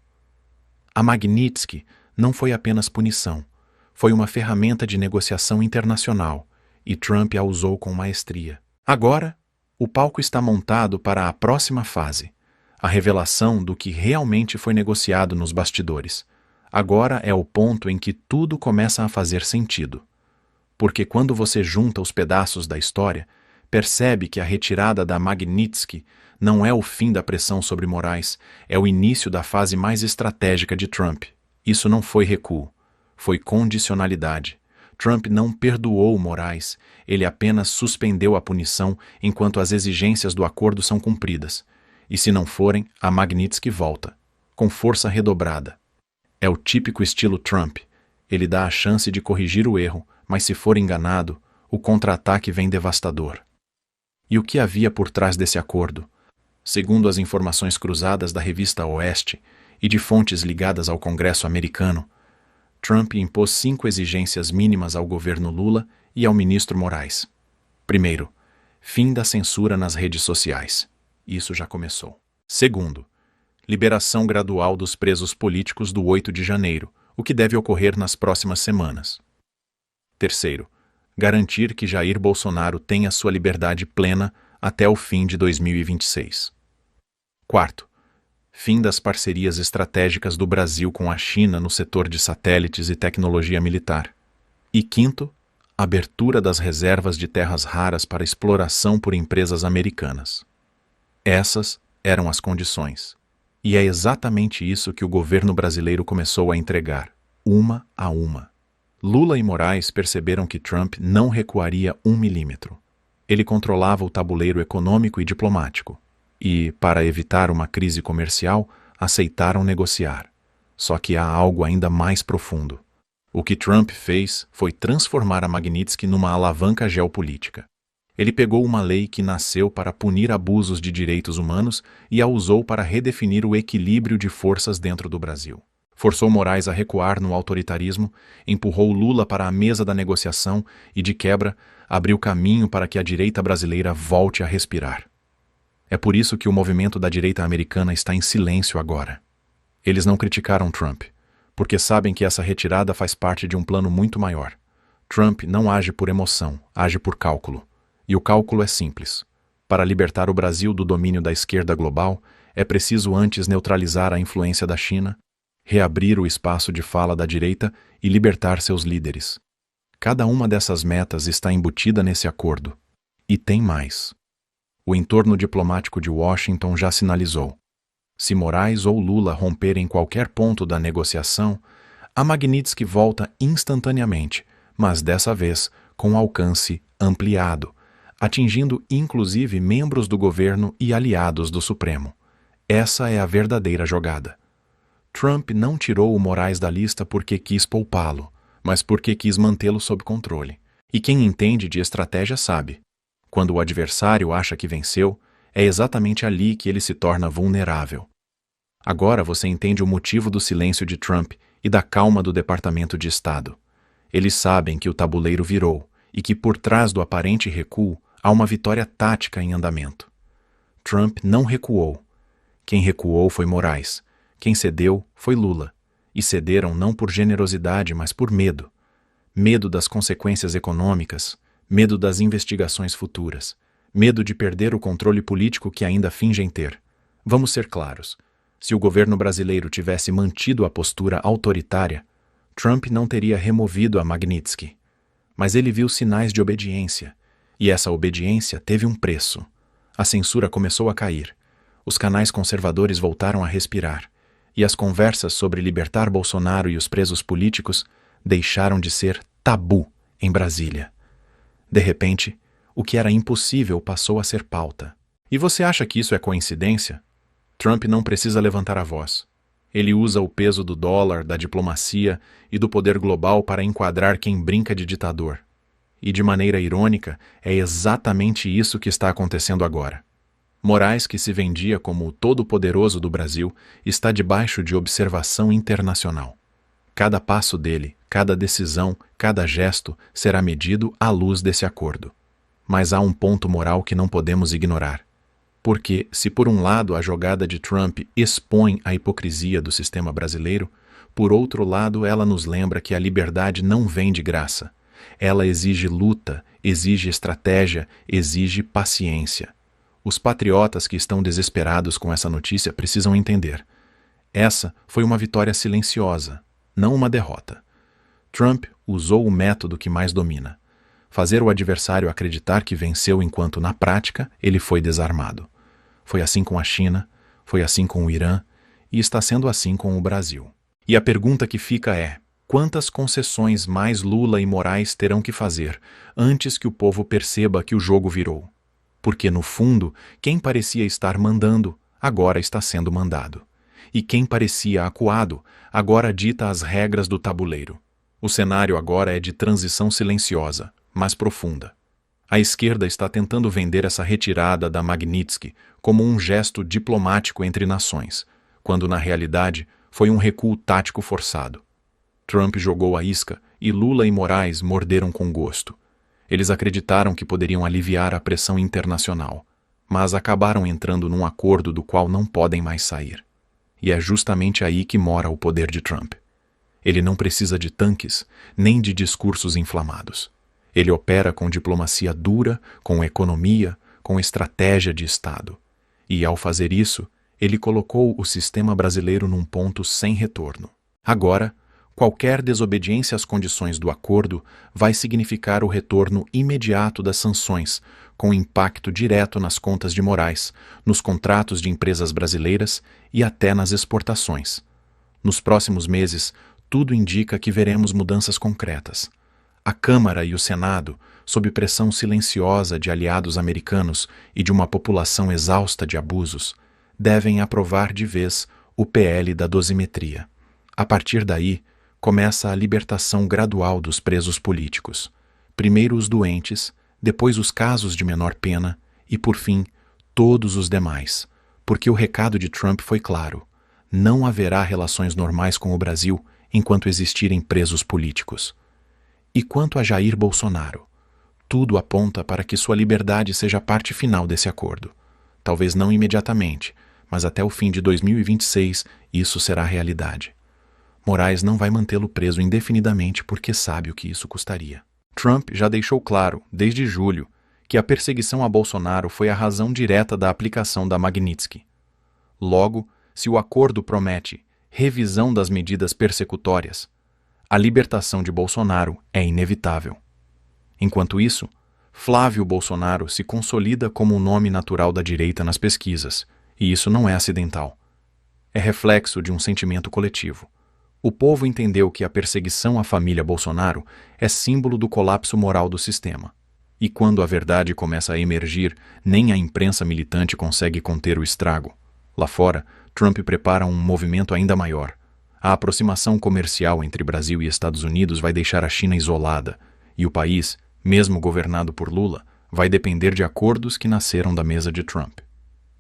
A Magnitsky não foi apenas punição. Foi uma ferramenta de negociação internacional, e Trump a usou com maestria. Agora, o palco está montado para a próxima fase, a revelação do que realmente foi negociado nos bastidores. Agora é o ponto em que tudo começa a fazer sentido. Porque quando você junta os pedaços da história, percebe que a retirada da Magnitsky não é o fim da pressão sobre Moraes, é o início da fase mais estratégica de Trump. Isso não foi recuo. Foi condicionalidade. Trump não perdoou Moraes, ele apenas suspendeu a punição enquanto as exigências do acordo são cumpridas. E se não forem, a Magnitsky volta, com força redobrada. É o típico estilo Trump. Ele dá a chance de corrigir o erro, mas se for enganado, o contra-ataque vem devastador. E o que havia por trás desse acordo? Segundo as informações cruzadas da revista Oeste e de fontes ligadas ao Congresso americano, Trump impôs 5 exigências mínimas ao governo Lula e ao ministro Moraes. Primeiro, fim da censura nas redes sociais. Isso já começou. Segundo, liberação gradual dos presos políticos do 8 de janeiro, o que deve ocorrer nas próximas semanas. Terceiro, garantir que Jair Bolsonaro tenha sua liberdade plena até o fim de 2026. Quarto, fim das parcerias estratégicas do Brasil com a China no setor de satélites e tecnologia militar. E quinto, abertura das reservas de terras raras para exploração por empresas americanas. Essas eram as condições. E é exatamente isso que o governo brasileiro começou a entregar, uma a uma. Lula e Moraes perceberam que Trump não recuaria 1 milímetro. Ele controlava o tabuleiro econômico e diplomático. E, para evitar uma crise comercial, aceitaram negociar. Só que há algo ainda mais profundo. O que Trump fez foi transformar a Magnitsky numa alavanca geopolítica. Ele pegou uma lei que nasceu para punir abusos de direitos humanos e a usou para redefinir o equilíbrio de forças dentro do Brasil. Forçou Moraes a recuar no autoritarismo, empurrou Lula para a mesa da negociação e, de quebra, abriu caminho para que a direita brasileira volte a respirar. É por isso que o movimento da direita americana está em silêncio agora. Eles não criticaram Trump, porque sabem que essa retirada faz parte de um plano muito maior. Trump não age por emoção, age por cálculo. E o cálculo é simples. Para libertar o Brasil do domínio da esquerda global, é preciso antes neutralizar a influência da China, reabrir o espaço de fala da direita e libertar seus líderes. Cada uma dessas metas está embutida nesse acordo. E tem mais. O entorno diplomático de Washington já sinalizou. Se Moraes ou Lula romperem qualquer ponto da negociação, a Magnitsky volta instantaneamente, mas dessa vez com alcance ampliado, atingindo inclusive membros do governo e aliados do Supremo. Essa é a verdadeira jogada. Trump não tirou o Moraes da lista porque quis poupá-lo, mas porque quis mantê-lo sob controle. E quem entende de estratégia sabe. Quando o adversário acha que venceu, é exatamente ali que ele se torna vulnerável. Agora você entende o motivo do silêncio de Trump e da calma do Departamento de Estado. Eles sabem que o tabuleiro virou e que por trás do aparente recuo há uma vitória tática em andamento. Trump não recuou. Quem recuou foi Moraes. Quem cedeu foi Lula. E cederam não por generosidade, mas por medo. Medo das consequências econômicas, medo das investigações futuras, medo de perder o controle político que ainda fingem ter. Vamos ser claros. Se o governo brasileiro tivesse mantido a postura autoritária, Trump não teria removido a Magnitsky. Mas ele viu sinais de obediência, e essa obediência teve um preço. A censura começou a cair. Os canais conservadores voltaram a respirar, e as conversas sobre libertar Bolsonaro e os presos políticos deixaram de ser tabu em Brasília. De repente, o que era impossível passou a ser pauta. E você acha que isso é coincidência? Trump não precisa levantar a voz. Ele usa o peso do dólar, da diplomacia e do poder global para enquadrar quem brinca de ditador. E de maneira irônica, é exatamente isso que está acontecendo agora. Moraes, que se vendia como o todo-poderoso do Brasil, está debaixo de observação internacional. Cada passo dele, cada decisão, cada gesto será medido à luz desse acordo. Mas há um ponto moral que não podemos ignorar. Porque, se por um lado a jogada de Trump expõe a hipocrisia do sistema brasileiro, por outro lado ela nos lembra que a liberdade não vem de graça. Ela exige luta, exige estratégia, exige paciência. Os patriotas que estão desesperados com essa notícia precisam entender. Essa foi uma vitória silenciosa, não uma derrota. Trump usou o método que mais domina: fazer o adversário acreditar que venceu enquanto, na prática, ele foi desarmado. Foi assim com a China, foi assim com o Irã e está sendo assim com o Brasil. E a pergunta que fica é: quantas concessões mais Lula e Moraes terão que fazer antes que o povo perceba que o jogo virou? Porque, no fundo, quem parecia estar mandando, agora está sendo mandado. E quem parecia acuado, agora dita as regras do tabuleiro. O cenário agora é de transição silenciosa, mas profunda. A esquerda está tentando vender essa retirada da Magnitsky como um gesto diplomático entre nações, quando na realidade foi um recuo tático forçado. Trump jogou a isca e Lula e Moraes morderam com gosto. Eles acreditaram que poderiam aliviar a pressão internacional, mas acabaram entrando num acordo do qual não podem mais sair. E é justamente aí que mora o poder de Trump. Ele não precisa de tanques, nem de discursos inflamados. Ele opera com diplomacia dura, com economia, com estratégia de Estado. E, ao fazer isso, ele colocou o sistema brasileiro num ponto sem retorno. Agora, qualquer desobediência às condições do acordo vai significar o retorno imediato das sanções, com impacto direto nas contas de Moraes, nos contratos de empresas brasileiras e até nas exportações. Nos próximos meses, tudo indica que veremos mudanças concretas. A Câmara e o Senado, sob pressão silenciosa de aliados americanos e de uma população exausta de abusos, devem aprovar de vez o PL da dosimetria. A partir daí, começa a libertação gradual dos presos políticos. Primeiro os doentes, depois os casos de menor pena e, por fim, todos os demais. Porque o recado de Trump foi claro: não haverá relações normais com o Brasil enquanto existirem presos políticos. E quanto a Jair Bolsonaro? Tudo aponta para que sua liberdade seja parte final desse acordo. Talvez não imediatamente, mas até o fim de 2026 isso será realidade. Moraes não vai mantê-lo preso indefinidamente porque sabe o que isso custaria. Trump já deixou claro, desde julho, que a perseguição a Bolsonaro foi a razão direta da aplicação da Magnitsky. Logo, se o acordo promete revisão das medidas persecutórias. A libertação de Bolsonaro é inevitável. Enquanto isso, Flávio Bolsonaro se consolida como o nome natural da direita nas pesquisas, e isso não é acidental. É reflexo de um sentimento coletivo. O povo entendeu que a perseguição à família Bolsonaro é símbolo do colapso moral do sistema. E quando a verdade começa a emergir, nem a imprensa militante consegue conter o estrago. Lá fora, Trump prepara um movimento ainda maior. A aproximação comercial entre Brasil e Estados Unidos vai deixar a China isolada, e o país, mesmo governado por Lula, vai depender de acordos que nasceram da mesa de Trump.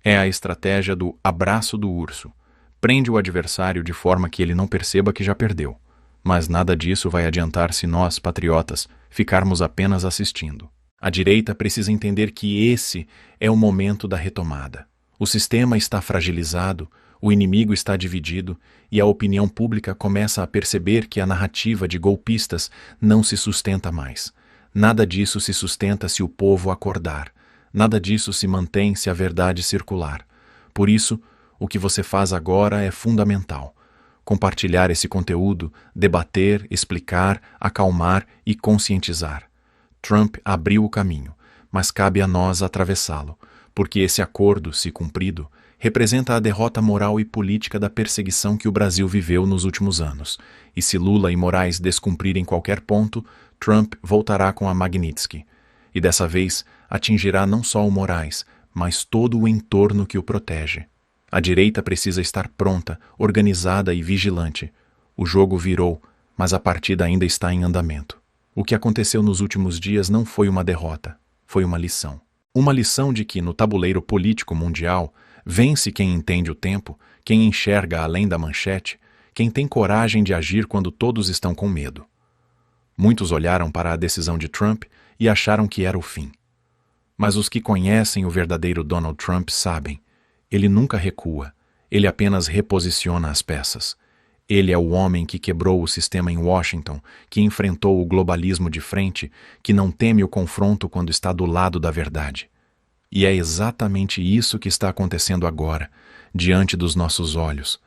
É a estratégia do abraço do urso. Prende o adversário de forma que ele não perceba que já perdeu. Mas nada disso vai adiantar se nós, patriotas, ficarmos apenas assistindo. A direita precisa entender que esse é o momento da retomada. O sistema está fragilizado, o inimigo está dividido e a opinião pública começa a perceber que a narrativa de golpistas não se sustenta mais. Nada disso se sustenta se o povo acordar. Nada disso se mantém se a verdade circular. Por isso, o que você faz agora é fundamental. Compartilhar esse conteúdo, debater, explicar, acalmar e conscientizar. Trump abriu o caminho, mas cabe a nós atravessá-lo, porque esse acordo, se cumprido, representa a derrota moral e política da perseguição que o Brasil viveu nos últimos anos. E se Lula e Moraes descumprirem qualquer ponto, Trump voltará com a Magnitsky. E dessa vez atingirá não só o Moraes, mas todo o entorno que o protege. A direita precisa estar pronta, organizada e vigilante. O jogo virou, mas a partida ainda está em andamento. O que aconteceu nos últimos dias não foi uma derrota, foi uma lição. Uma lição de que, no tabuleiro político mundial, vence quem entende o tempo, quem enxerga além da manchete, quem tem coragem de agir quando todos estão com medo. Muitos olharam para a decisão de Trump e acharam que era o fim. Mas os que conhecem o verdadeiro Donald Trump sabem, ele nunca recua, ele apenas reposiciona as peças. Ele é o homem que quebrou o sistema em Washington, que enfrentou o globalismo de frente, que não teme o confronto quando está do lado da verdade. E é exatamente isso que está acontecendo agora, diante dos nossos olhos.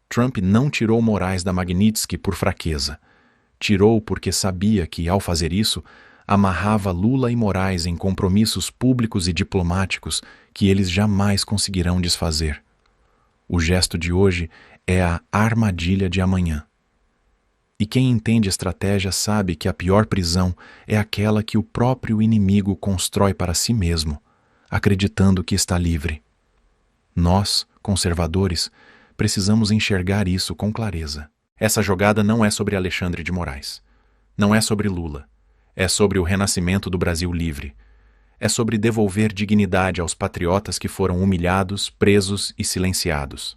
Trump não tirou Moraes da Magnitsky por fraqueza. Tirou porque sabia que, ao fazer isso, amarrava Lula e Moraes em compromissos públicos e diplomáticos que eles jamais conseguirão desfazer. O gesto de hoje é a armadilha de amanhã. E quem entende estratégia sabe que a pior prisão é aquela que o próprio inimigo constrói para si mesmo, acreditando que está livre. Nós, conservadores, precisamos enxergar isso com clareza. Essa jogada não é sobre Alexandre de Moraes. Não é sobre Lula. É sobre o renascimento do Brasil livre. É sobre devolver dignidade aos patriotas que foram humilhados, presos e silenciados.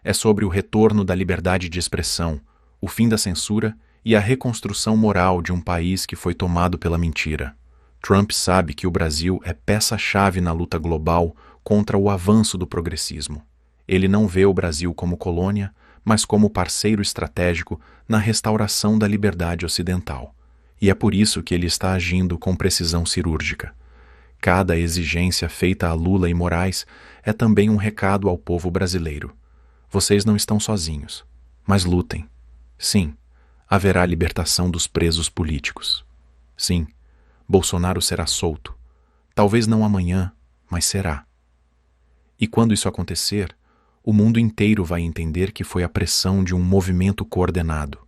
É sobre o retorno da liberdade de expressão, o fim da censura e a reconstrução moral de um país que foi tomado pela mentira. Trump sabe que o Brasil é peça-chave na luta global contra o avanço do progressismo. Ele não vê o Brasil como colônia, mas como parceiro estratégico na restauração da liberdade ocidental. E é por isso que ele está agindo com precisão cirúrgica. Cada exigência feita a Lula e Moraes é também um recado ao povo brasileiro. Vocês não estão sozinhos, mas lutem. Sim, haverá libertação dos presos políticos. Sim, Bolsonaro será solto. Talvez não amanhã, mas será. E quando isso acontecer, o mundo inteiro vai entender que foi a pressão de um movimento coordenado,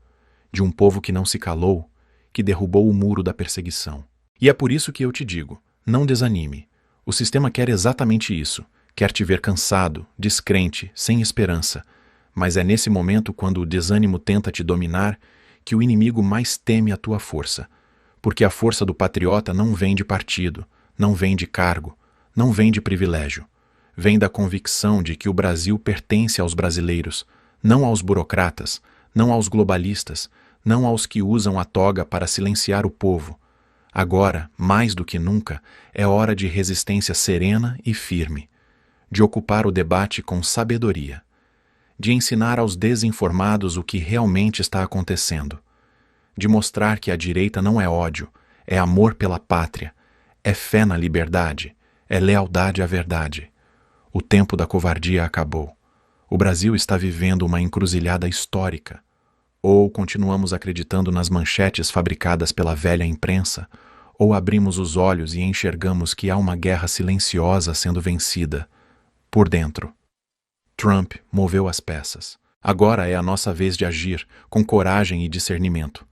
de um povo que não se calou, que derrubou o muro da perseguição. E é por isso que eu te digo, não desanime. O sistema quer exatamente isso. Quer te ver cansado, descrente, sem esperança. Mas é nesse momento, quando o desânimo tenta te dominar, que o inimigo mais teme a tua força. Porque a força do patriota não vem de partido, não vem de cargo, não vem de privilégio. Vem da convicção de que o Brasil pertence aos brasileiros, não aos burocratas, não aos globalistas, não aos que usam a toga para silenciar o povo. Agora, mais do que nunca, é hora de resistência serena e firme, de ocupar o debate com sabedoria, de ensinar aos desinformados o que realmente está acontecendo, de mostrar que a direita não é ódio, é amor pela pátria, é fé na liberdade, é lealdade à verdade. O tempo da covardia acabou. O Brasil está vivendo uma encruzilhada histórica. Ou continuamos acreditando nas manchetes fabricadas pela velha imprensa, ou abrimos os olhos e enxergamos que há uma guerra silenciosa sendo vencida, por dentro. Trump moveu as peças. Agora é a nossa vez de agir, com coragem e discernimento.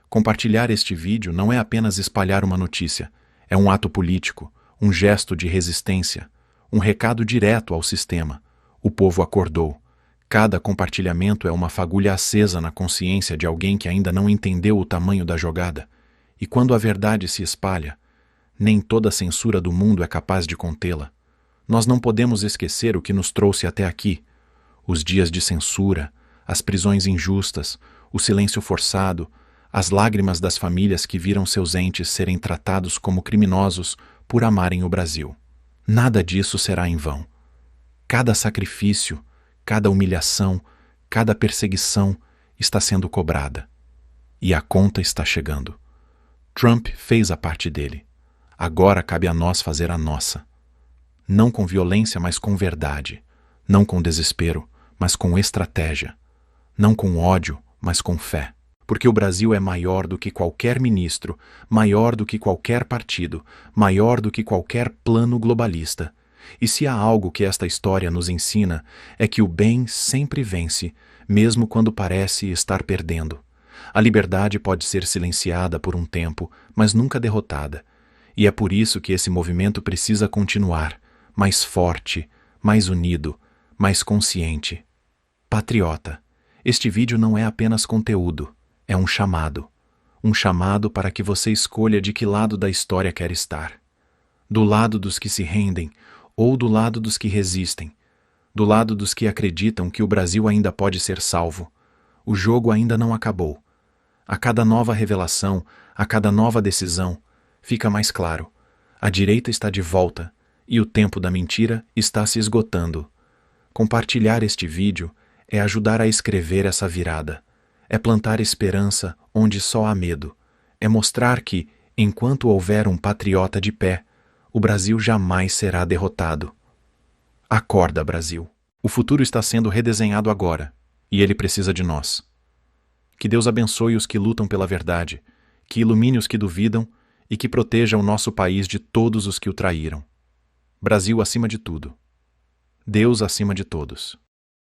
Compartilhar este vídeo não é apenas espalhar uma notícia, é um ato político, um gesto de resistência, um recado direto ao sistema. O povo acordou. Cada compartilhamento é uma fagulha acesa na consciência de alguém que ainda não entendeu o tamanho da jogada. E quando a verdade se espalha, nem toda a censura do mundo é capaz de contê-la. Nós não podemos esquecer o que nos trouxe até aqui. Os dias de censura, as prisões injustas, o silêncio forçado, as lágrimas das famílias que viram seus entes serem tratados como criminosos por amarem o Brasil. Nada disso será em vão. Cada sacrifício, cada humilhação, cada perseguição está sendo cobrada. E a conta está chegando. Trump fez a parte dele. Agora cabe a nós fazer a nossa. Não com violência, mas com verdade. Não com desespero, mas com estratégia. Não com ódio, mas com fé. Porque o Brasil é maior do que qualquer ministro, maior do que qualquer partido, maior do que qualquer plano globalista. E se há algo que esta história nos ensina, é que o bem sempre vence, mesmo quando parece estar perdendo. A liberdade pode ser silenciada por um tempo, mas nunca derrotada. E é por isso que esse movimento precisa continuar, mais forte, mais unido, mais consciente. Patriota, este vídeo não é apenas conteúdo, é um chamado. Um chamado para que você escolha de que lado da história quer estar. Do lado dos que se rendem, ou do lado dos que resistem, do lado dos que acreditam que o Brasil ainda pode ser salvo. O jogo ainda não acabou. A cada nova revelação, a cada nova decisão, fica mais claro. A direita está de volta e o tempo da mentira está se esgotando. Compartilhar este vídeo é ajudar a escrever essa virada. É plantar esperança onde só há medo. É mostrar que, enquanto houver um patriota de pé, o Brasil jamais será derrotado. Acorda, Brasil. O futuro está sendo redesenhado agora, e ele precisa de nós. Que Deus abençoe os que lutam pela verdade, que ilumine os que duvidam e que proteja o nosso país de todos os que o traíram. Brasil acima de tudo. Deus acima de todos.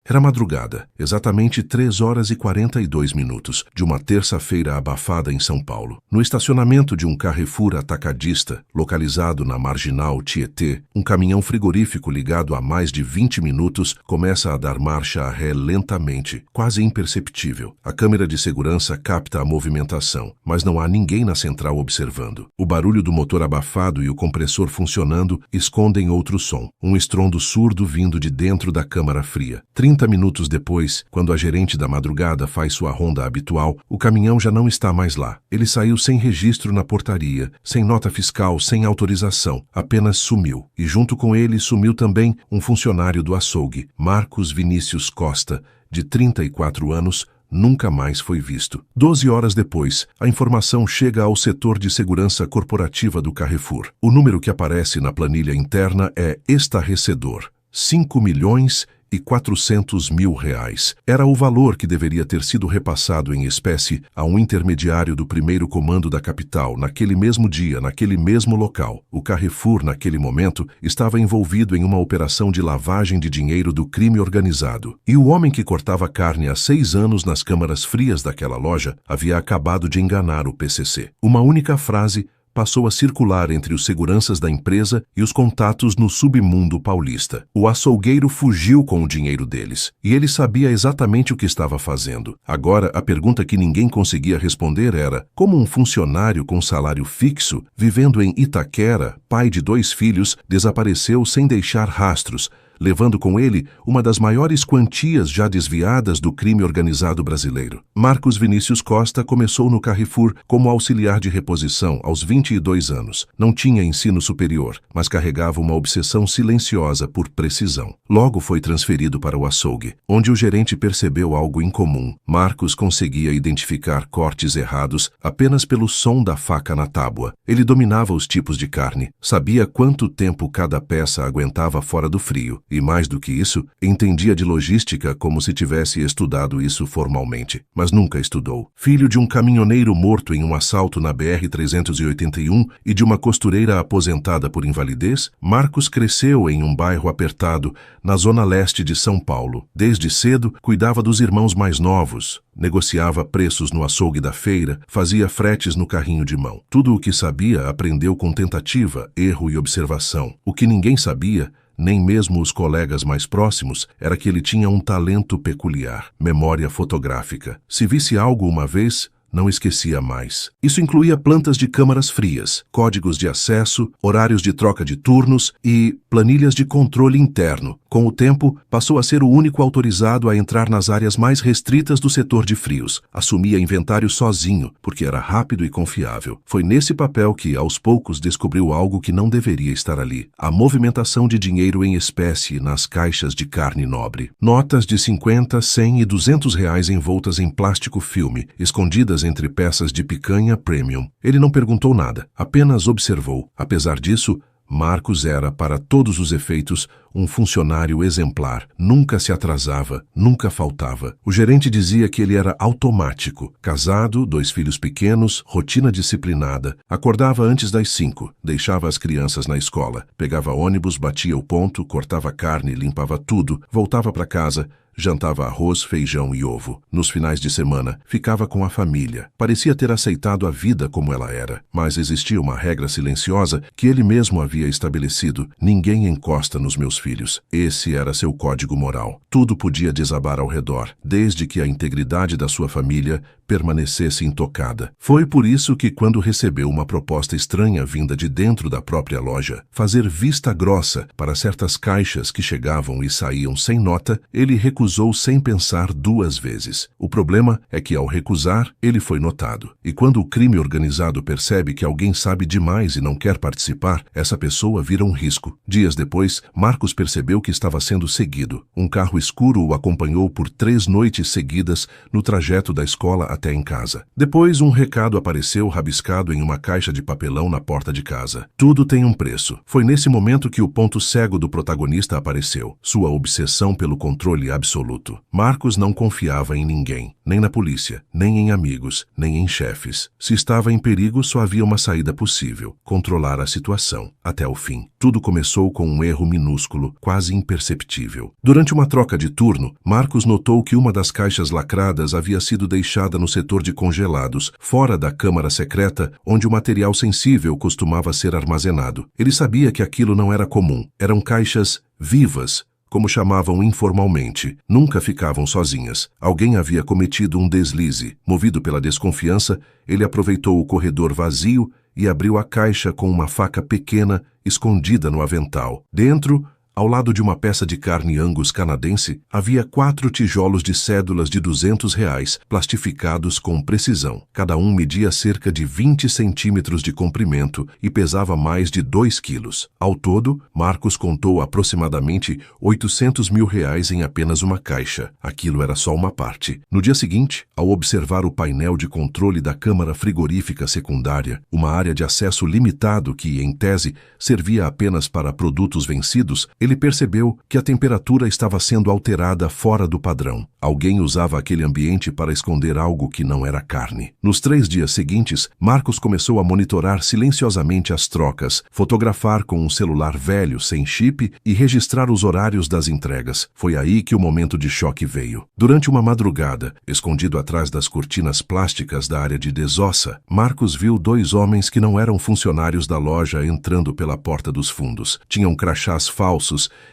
Era madrugada, exatamente 3h42 de uma terça-feira abafada em São Paulo. No estacionamento de um Carrefour atacadista, localizado na Marginal Tietê, um caminhão frigorífico ligado há mais de 20 minutos começa a dar marcha a ré lentamente, quase imperceptível. A câmera de segurança capta a movimentação, mas não há ninguém na central observando. O barulho do motor abafado e o compressor funcionando escondem outro som, um estrondo surdo vindo de dentro da câmara fria. 30 minutos depois, quando a gerente da madrugada faz sua ronda habitual, o caminhão já não está mais lá. Ele saiu sem registro na portaria, sem nota fiscal, sem autorização, apenas sumiu. E junto com ele sumiu também um funcionário do açougue, Marcos Vinícius Costa, de 34 anos, nunca mais foi visto. 12 horas depois, a informação chega ao setor de segurança corporativa do Carrefour. O número que aparece na planilha interna é estarrecedor: 5.400.000 Era o valor que deveria ter sido repassado em espécie a um intermediário do primeiro comando da capital, naquele mesmo dia, naquele mesmo local. O Carrefour, naquele momento, estava envolvido em uma operação de lavagem de dinheiro do crime organizado. E o homem que cortava carne há 6 anos nas câmaras frias daquela loja havia acabado de enganar o PCC. Uma única frase passou a circular entre os seguranças da empresa e os contatos no submundo paulista. O açougueiro fugiu com o dinheiro deles, e ele sabia exatamente o que estava fazendo. Agora, a pergunta que ninguém conseguia responder era: como um funcionário com salário fixo, vivendo em Itaquera, pai de 2 filhos, desapareceu sem deixar rastros, levando com ele uma das maiores quantias já desviadas do crime organizado brasileiro? Marcos Vinícius Costa começou no Carrefour como auxiliar de reposição aos 22 anos. Não tinha ensino superior, mas carregava uma obsessão silenciosa por precisão. Logo foi transferido para o açougue, onde o gerente percebeu algo incomum. Marcos conseguia identificar cortes errados apenas pelo som da faca na tábua. Ele dominava os tipos de carne, sabia quanto tempo cada peça aguentava fora do frio, E mais do que isso, entendia de logística como se tivesse estudado isso formalmente, mas nunca estudou. Filho de um caminhoneiro morto em um assalto na BR-381 e de uma costureira aposentada por invalidez, Marcos cresceu em um bairro apertado na zona leste de São Paulo. Desde cedo, cuidava dos irmãos mais novos, negociava preços no açougue da feira, fazia fretes no carrinho de mão. Tudo o que sabia aprendeu com tentativa, erro e observação. O que ninguém sabia, nem mesmo os colegas mais próximos, era que ele tinha um talento peculiar, memória fotográfica. Se visse algo uma vez, não esquecia mais. Isso incluía plantas de câmaras frias, códigos de acesso, horários de troca de turnos e planilhas de controle interno. Com o tempo, passou a ser o único autorizado a entrar nas áreas mais restritas do setor de frios. Assumia inventário sozinho, porque era rápido e confiável. Foi nesse papel que, aos poucos, descobriu algo que não deveria estar ali: a movimentação de dinheiro em espécie nas caixas de carne nobre. Notas de 50, 100 e 200 reais envoltas em plástico filme, escondidas entre peças de picanha premium. Ele não perguntou nada, apenas observou. Apesar disso, Marcos era, para todos os efeitos, um funcionário exemplar. Nunca se atrasava, nunca faltava. O gerente dizia que ele era automático. Casado, 2 filhos pequenos, rotina disciplinada. Acordava antes das 5, deixava as crianças na escola. Pegava ônibus, batia o ponto, cortava carne, limpava tudo, voltava para casa, jantava arroz, feijão e ovo. Nos finais de semana, ficava com a família. Parecia ter aceitado a vida como ela era. Mas existia uma regra silenciosa que ele mesmo havia estabelecido: ninguém encosta nos meus filhos. Esse era seu código moral. Tudo podia desabar ao redor, desde que a integridade da sua família permanecesse intocada. Foi por isso que, quando recebeu uma proposta estranha vinda de dentro da própria loja, fazer vista grossa para certas caixas que chegavam e saíam sem nota, ele recusou sem pensar 2 vezes. O problema é que, ao recusar, ele foi notado. E quando o crime organizado percebe que alguém sabe demais e não quer participar, essa pessoa vira um risco. Dias depois, Marcos percebeu que estava sendo seguido. Um carro escuro o acompanhou por 3 noites seguidas no trajeto da escola até em casa. Depois, um recado apareceu rabiscado em uma caixa de papelão na porta de casa. Tudo tem um preço. Foi nesse momento que o ponto cego do protagonista apareceu: sua obsessão pelo controle absoluto. Marcos não confiava em ninguém, nem na polícia, nem em amigos, nem em chefes. Se estava em perigo, só havia uma saída possível: controlar a situação, até o fim. Tudo começou com um erro minúsculo, quase imperceptível. Durante uma troca de turno, Marcos notou que uma das caixas lacradas havia sido deixada no setor de congelados, fora da câmara secreta, onde o material sensível costumava ser armazenado. Ele sabia que aquilo não era comum. Eram caixas vivas, como chamavam informalmente. Nunca ficavam sozinhas. Alguém havia cometido um deslize. Movido pela desconfiança, ele aproveitou o corredor vazio e abriu a caixa com uma faca pequena escondida no avental. Dentro, ao lado de uma peça de carne Angus canadense, havia 4 tijolos de cédulas de 200 reais, plastificados com precisão. Cada um media cerca de 20 centímetros de comprimento e pesava mais de 2 quilos. Ao todo, Marcos contou aproximadamente 800 mil reais em apenas uma caixa. Aquilo era só uma parte. No dia seguinte, ao observar o painel de controle da câmara frigorífica secundária, uma área de acesso limitado que, em tese, servia apenas para produtos vencidos, ele percebeu que a temperatura estava sendo alterada fora do padrão. Alguém usava aquele ambiente para esconder algo que não era carne. Nos 3 dias seguintes, Marcos começou a monitorar silenciosamente as trocas, fotografar com um celular velho sem chip e registrar os horários das entregas. Foi aí que o momento de choque veio. Durante uma madrugada, escondido atrás das cortinas plásticas da área de desossa, Marcos viu 2 homens que não eram funcionários da loja entrando pela porta dos fundos. Tinham crachás falsos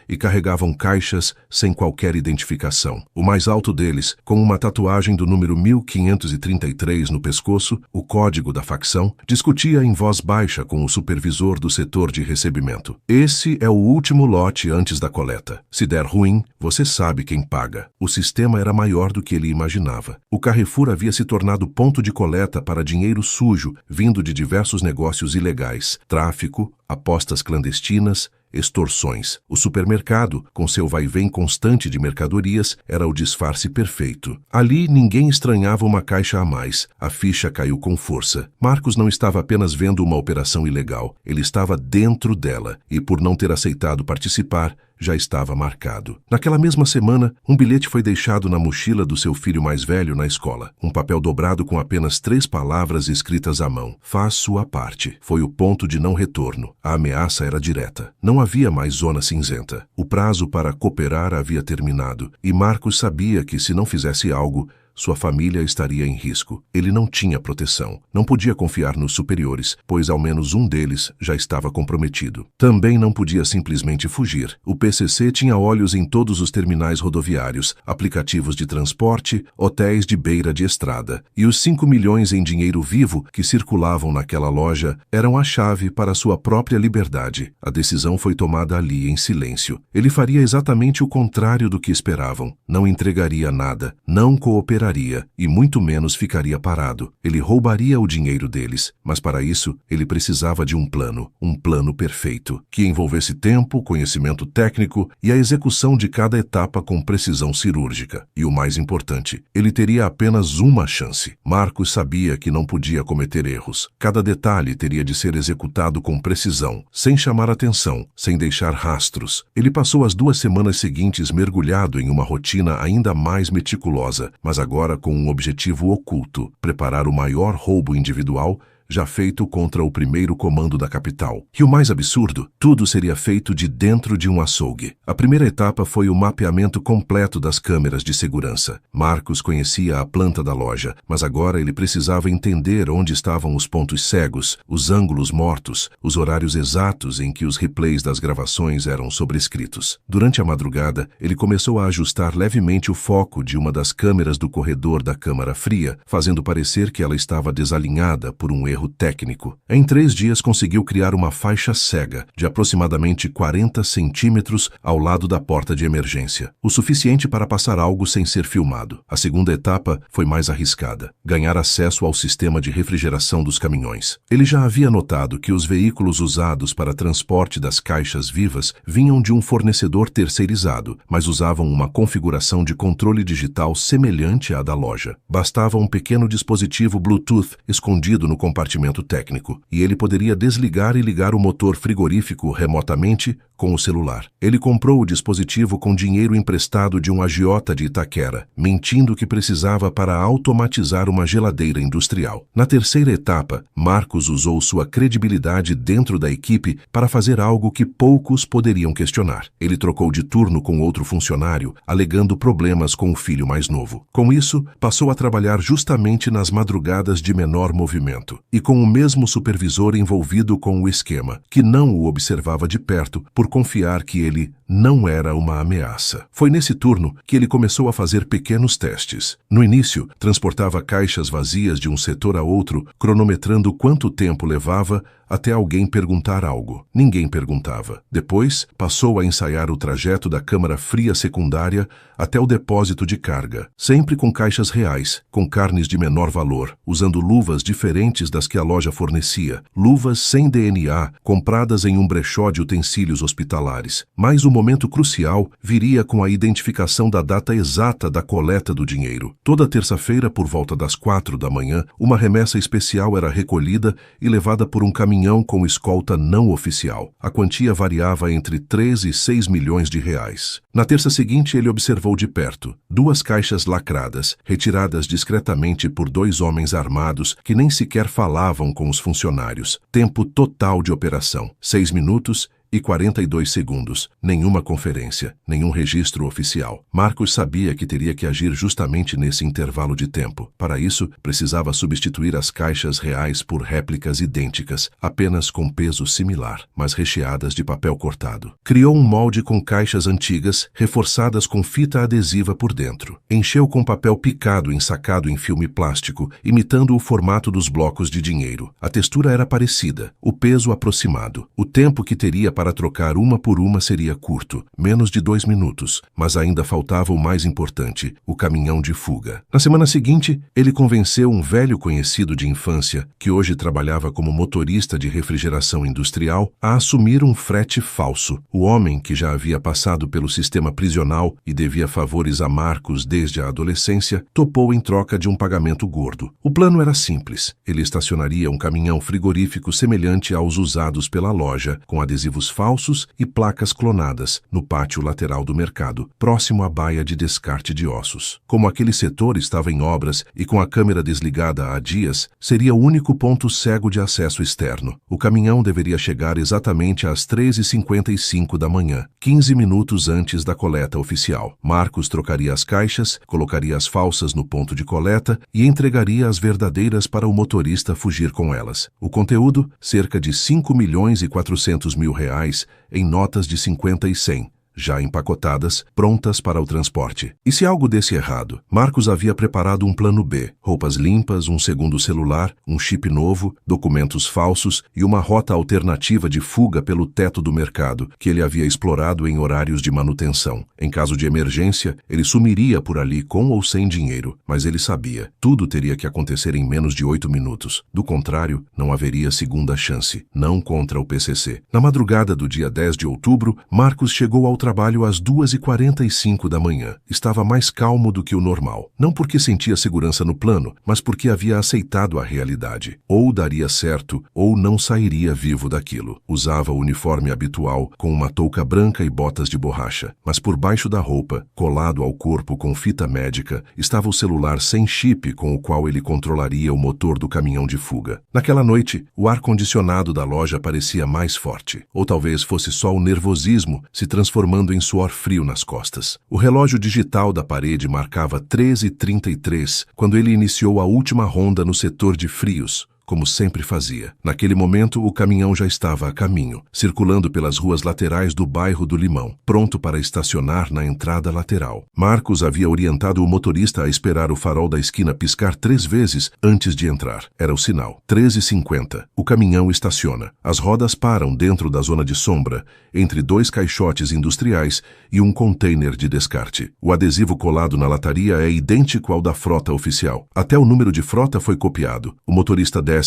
e carregavam caixas sem qualquer identificação. O mais alto deles, com uma tatuagem do número 1533 no pescoço, o código da facção, discutia em voz baixa com o supervisor do setor de recebimento. Esse é o último lote antes da coleta. Se der ruim, você sabe quem paga. O sistema era maior do que ele imaginava. O Carrefour havia se tornado ponto de coleta para dinheiro sujo, vindo de diversos negócios ilegais: tráfico, apostas clandestinas, extorsões. O supermercado, com seu vai-vem constante de mercadorias, era o disfarce perfeito. Ali ninguém estranhava uma caixa a mais. A ficha caiu com força. Marcos não estava apenas vendo uma operação ilegal. Ele estava dentro dela e, por não ter aceitado participar, já estava marcado. Naquela mesma semana, um bilhete foi deixado na mochila do seu filho mais velho na escola. Um papel dobrado com apenas 3 palavras escritas à mão. Faz sua parte. Foi o ponto de não retorno. A ameaça era direta. Não havia mais zona cinzenta. O prazo para cooperar havia terminado, e Marcos sabia que, se não fizesse algo, sua família estaria em risco. Ele não tinha proteção. Não podia confiar nos superiores, pois ao menos um deles já estava comprometido. Também não podia simplesmente fugir. O PCC tinha olhos em todos os terminais rodoviários, aplicativos de transporte, hotéis de beira de estrada. E os 5 milhões em dinheiro vivo que circulavam naquela loja eram a chave para sua própria liberdade. A decisão foi tomada ali em silêncio. Ele faria exatamente o contrário do que esperavam. Não entregaria nada, não cooperaria e muito menos ficaria parado. Ele roubaria o dinheiro deles, mas para isso ele precisava de um plano perfeito, que envolvesse tempo, conhecimento técnico e a execução de cada etapa com precisão cirúrgica. E o mais importante, ele teria apenas uma chance. Marcos sabia que não podia cometer erros. Cada detalhe teria de ser executado com precisão, sem chamar atenção, sem deixar rastros. Ele passou as 2 semanas seguintes mergulhado em uma rotina ainda mais meticulosa, mas agora com um objetivo oculto: preparar o maior roubo individual já feito contra o primeiro comando da capital. E o mais absurdo, tudo seria feito de dentro de um açougue. A primeira etapa foi o mapeamento completo das câmeras de segurança. Marcos conhecia a planta da loja, mas agora ele precisava entender onde estavam os pontos cegos, os ângulos mortos, os horários exatos em que os replays das gravações eram sobrescritos. Durante a madrugada, ele começou a ajustar levemente o foco de uma das câmeras do corredor da câmara fria, fazendo parecer que ela estava desalinhada por um erro técnico. Em 3 dias conseguiu criar uma faixa cega de aproximadamente 40 centímetros ao lado da porta de emergência, o suficiente para passar algo sem ser filmado. A segunda etapa foi mais arriscada: ganhar acesso ao sistema de refrigeração dos caminhões. Ele já havia notado que os veículos usados para transporte das caixas vivas vinham de um fornecedor terceirizado, mas usavam uma configuração de controle digital semelhante à da loja. Bastava um pequeno dispositivo Bluetooth escondido no compartimento técnico, e ele poderia desligar e ligar o motor frigorífico remotamente com o celular. Ele comprou o dispositivo com dinheiro emprestado de um agiota de Itaquera, mentindo que precisava para automatizar uma geladeira industrial. Na terceira etapa, Marcos usou sua credibilidade dentro da equipe para fazer algo que poucos poderiam questionar. Ele trocou de turno com outro funcionário, alegando problemas com o filho mais novo. Com isso, passou a trabalhar justamente nas madrugadas de menor movimento, e com o mesmo supervisor envolvido com o esquema, que não o observava de perto por confiar que ele não era uma ameaça. Foi nesse turno que ele começou a fazer pequenos testes. No início, transportava caixas vazias de um setor a outro, cronometrando quanto tempo levava até alguém perguntar algo. Ninguém perguntava. Depois, passou a ensaiar o trajeto da câmara fria secundária até o depósito de carga, sempre com caixas reais, com carnes de menor valor, usando luvas diferentes das que a loja fornecia, luvas sem DNA, compradas em um brechó de utensílios hospitalares. Mas o momento crucial viria com a identificação da data exata da coleta do dinheiro. Toda terça-feira, por volta das 4 da manhã, uma remessa especial era recolhida e levada por um caminhão com escolta não oficial. A quantia variava entre 3 e 6 milhões de reais. Na terça seguinte, ele observou de perto 2 caixas lacradas, retiradas discretamente por 2 homens armados que nem sequer falavam com os funcionários. Tempo total de operação: 6 minutos e 42 segundos. Nenhuma conferência, nenhum registro oficial. Marcos sabia que teria que agir justamente nesse intervalo de tempo. Para isso, precisava substituir as caixas reais por réplicas idênticas, apenas com peso similar, mas recheadas de papel cortado. Criou um molde com caixas antigas, reforçadas com fita adesiva por dentro. Encheu com papel picado ensacado em filme plástico, imitando o formato dos blocos de dinheiro. A textura era parecida, o peso aproximado. O tempo que teria para trocar uma por uma seria curto, menos de 2 minutos, mas ainda faltava o mais importante: o caminhão de fuga. Na semana seguinte, ele convenceu um velho conhecido de infância, que hoje trabalhava como motorista de refrigeração industrial, a assumir um frete falso. O homem, que já havia passado pelo sistema prisional e devia favores a Marcos desde a adolescência, topou em troca de um pagamento gordo. O plano era simples: ele estacionaria um caminhão frigorífico semelhante aos usados pela loja, com adesivos documentos falsos e placas clonadas no pátio lateral do mercado, próximo à baia de descarte de ossos. Como aquele setor estava em obras e com a câmera desligada há dias, seria o único ponto cego de acesso externo. O caminhão deveria chegar exatamente às 3h55 da manhã, 15 minutos antes da coleta oficial. Marcos trocaria as caixas, colocaria as falsas no ponto de coleta e entregaria as verdadeiras para o motorista fugir com elas. O conteúdo, cerca de R$5.400.000 em notas de 50 e 100, já empacotadas, prontas para o transporte. E se algo desse errado? Marcos havia preparado um plano B, roupas limpas, um segundo celular, um chip novo, documentos falsos e uma rota alternativa de fuga pelo teto do mercado, que ele havia explorado em horários de manutenção. Em caso de emergência, ele sumiria por ali com ou sem dinheiro, mas ele sabia, tudo teria que acontecer em menos de 8 minutos. Do contrário, não haveria segunda chance, não contra o PCC. Na madrugada do dia 10 de outubro, Marcos chegou ao trabalho às 2h45 da manhã. Estava mais calmo do que o normal. Não porque sentia segurança no plano, mas porque havia aceitado a realidade. Ou daria certo, ou não sairia vivo daquilo. Usava o uniforme habitual, com uma touca branca e botas de borracha. Mas por baixo da roupa, colado ao corpo com fita médica, estava o celular sem chip com o qual ele controlaria o motor do caminhão de fuga. Naquela noite, o ar-condicionado da loja parecia mais forte. Ou talvez fosse só o nervosismo se transformando em suor frio nas costas. O relógio digital da parede marcava 13h33 quando ele iniciou a última ronda no setor de frios, como sempre fazia. Naquele momento, o caminhão já estava a caminho, circulando pelas ruas laterais do bairro do Limão, pronto para estacionar na entrada lateral. Marcos havia orientado o motorista a esperar o farol da esquina piscar 3 vezes antes de entrar. Era o sinal. 13h50. O caminhão estaciona. As rodas param dentro da zona de sombra, entre 2 caixotes industriais e um container de descarte. O adesivo colado na lataria é idêntico ao da frota oficial. Até o número de frota foi copiado. O motorista desce,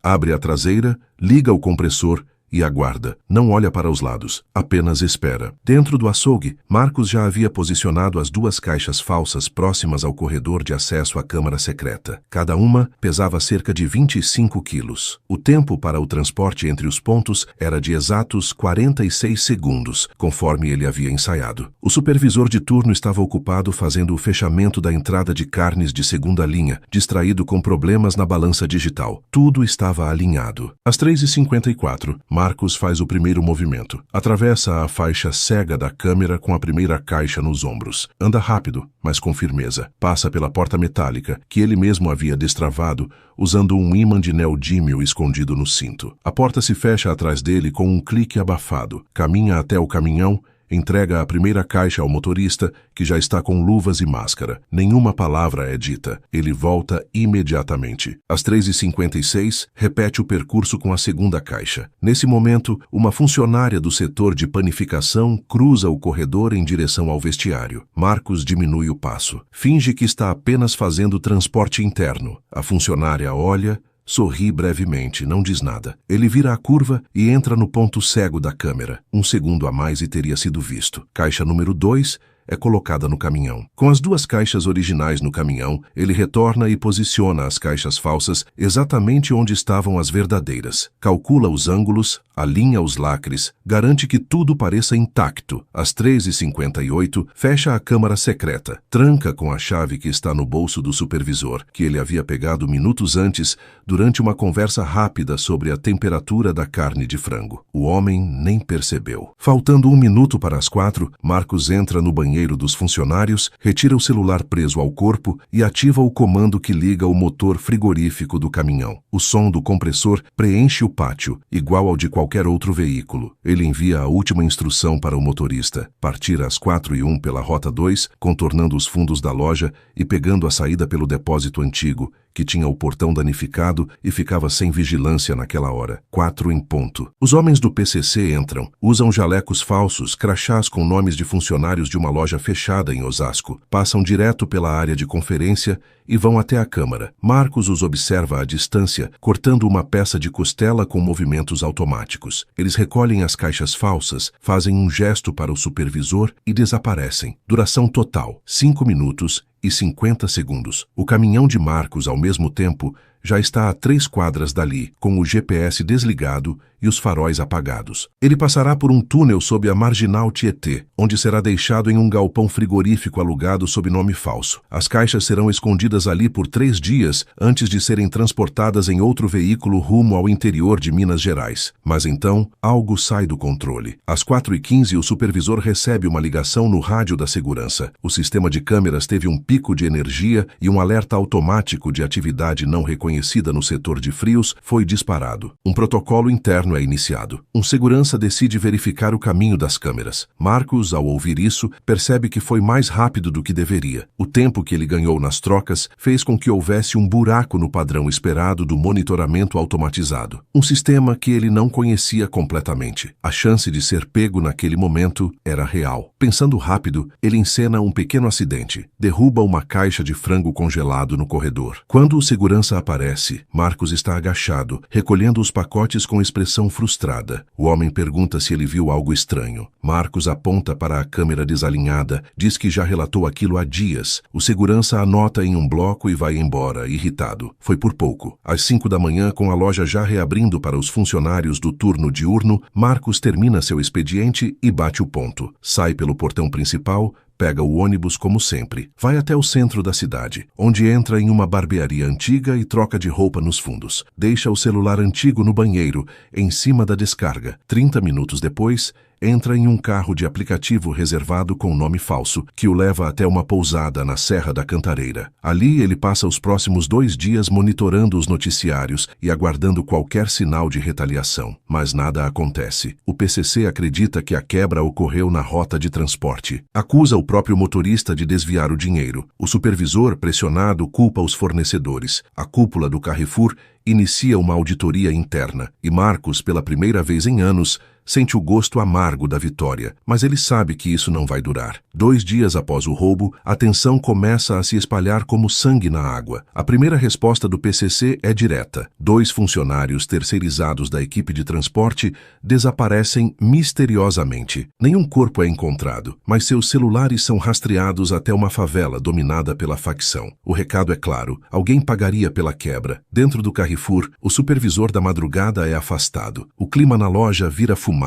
abre a traseira, liga o compressor e aguarda. Não olha para os lados, apenas espera. Dentro do açougue, Marcos já havia posicionado as 2 caixas falsas próximas ao corredor de acesso à câmara secreta. Cada uma pesava cerca de 25 quilos. O tempo para o transporte entre os pontos era de exatos 46 segundos, conforme ele havia ensaiado. O supervisor de turno estava ocupado fazendo o fechamento da entrada de carnes de segunda linha, distraído com problemas na balança digital. Tudo estava alinhado. Às 3h54, Marcos faz o primeiro movimento. Atravessa a faixa cega da câmera com a primeira caixa nos ombros. Anda rápido, mas com firmeza. Passa pela porta metálica, que ele mesmo havia destravado, usando um ímã de neodímio escondido no cinto. A porta se fecha atrás dele com um clique abafado. Caminha até o caminhão, entrega a primeira caixa ao motorista, que já está com luvas e máscara. Nenhuma palavra é dita. Ele volta imediatamente. Às 3h56, repete o percurso com a segunda caixa. Nesse momento, uma funcionária do setor de panificação cruza o corredor em direção ao vestiário. Marcos diminui o passo. Finge que está apenas fazendo transporte interno. A funcionária olha, sorri brevemente, não diz nada. Ele vira a curva e entra no ponto cego da câmera. 1 segundo a mais e teria sido visto. Caixa número 2 é colocada no caminhão. Com as 2 caixas originais no caminhão, ele retorna e posiciona as caixas falsas exatamente onde estavam as verdadeiras. Calcula os ângulos, alinha os lacres, garante que tudo pareça intacto. Às 3h58, fecha a câmara secreta. Tranca com a chave que está no bolso do supervisor, que ele havia pegado minutos antes, durante uma conversa rápida sobre a temperatura da carne de frango. O homem nem percebeu. Faltando 1 minuto para as 4, Marcos entra no banheiro dos funcionários, retira o celular preso ao corpo e ativa o comando que liga o motor frigorífico do caminhão. O som do compressor preenche o pátio, igual ao de qualquer outro veículo. Ele envia a última instrução para o motorista: partir às 4h01 pela Rota 2, contornando os fundos da loja e pegando a saída pelo depósito antigo, que tinha o portão danificado e ficava sem vigilância naquela hora. 4 em ponto. Os homens do PCC entram, usam jalecos falsos, crachás com nomes de funcionários de uma loja fechada em Osasco, passam direto pela área de conferência e vão até a câmara. Marcos os observa à distância, cortando uma peça de costela com movimentos automáticos. Eles recolhem as caixas falsas, fazem um gesto para o supervisor e desaparecem. Duração total: 5 minutos e 50 segundos. O caminhão de Marcos, ao mesmo tempo, já está a 3 quadras dali, com o GPS desligado e os faróis apagados. Ele passará por um túnel sob a marginal Tietê, onde será deixado em um galpão frigorífico alugado sob nome falso. As caixas serão escondidas ali por 3 dias antes de serem transportadas em outro veículo rumo ao interior de Minas Gerais. Mas então, algo sai do controle. Às 4h15, o supervisor recebe uma ligação no rádio da segurança. O sistema de câmeras teve um pico de energia e um alerta automático de atividade não reconhecida no setor de frios foi disparado. Um protocolo interno é iniciado. Um segurança decide verificar o caminho das câmeras. Marcos, ao ouvir isso, percebe que foi mais rápido do que deveria. O tempo que ele ganhou nas trocas fez com que houvesse um buraco no padrão esperado do monitoramento automatizado. Um sistema que ele não conhecia completamente. A chance de ser pego naquele momento era real. Pensando rápido, ele encena um pequeno acidente. Derruba uma caixa de frango congelado no corredor. Quando o segurança aparece, Marcos está agachado, recolhendo os pacotes com expressão frustrada. O homem pergunta se ele viu algo estranho. Marcos aponta para a câmera desalinhada, diz que já relatou aquilo há dias. O segurança anota em um bloco e vai embora, irritado. Foi por pouco. Às 5 da manhã, com a loja já reabrindo para os funcionários do turno diurno, Marcos termina seu expediente e bate o ponto. Sai pelo portão principal, pega o ônibus como sempre. Vai até o centro da cidade, onde entra em uma barbearia antiga e troca de roupa nos fundos. Deixa o celular antigo no banheiro, em cima da descarga. 30 minutos depois, entra em um carro de aplicativo reservado com nome falso, que o leva até uma pousada na Serra da Cantareira. Ali ele passa os próximos 2 dias monitorando os noticiários e aguardando qualquer sinal de retaliação. Mas nada acontece. O PCC acredita que a quebra ocorreu na rota de transporte. Acusa o próprio motorista de desviar o dinheiro. O supervisor, pressionado, culpa os fornecedores. A cúpula do Carrefour inicia uma auditoria interna e Marcos, pela primeira vez em anos, sente o gosto amargo da vitória, mas ele sabe que isso não vai durar. 2 dias após o roubo, a tensão começa a se espalhar como sangue na água. A primeira resposta do PCC é direta. 2 funcionários terceirizados da equipe de transporte desaparecem misteriosamente. Nenhum corpo é encontrado, mas seus celulares são rastreados até uma favela dominada pela facção. O recado é claro: alguém pagaria pela quebra. Dentro do Carrefour, o supervisor da madrugada é afastado. O clima na loja vira fumaça.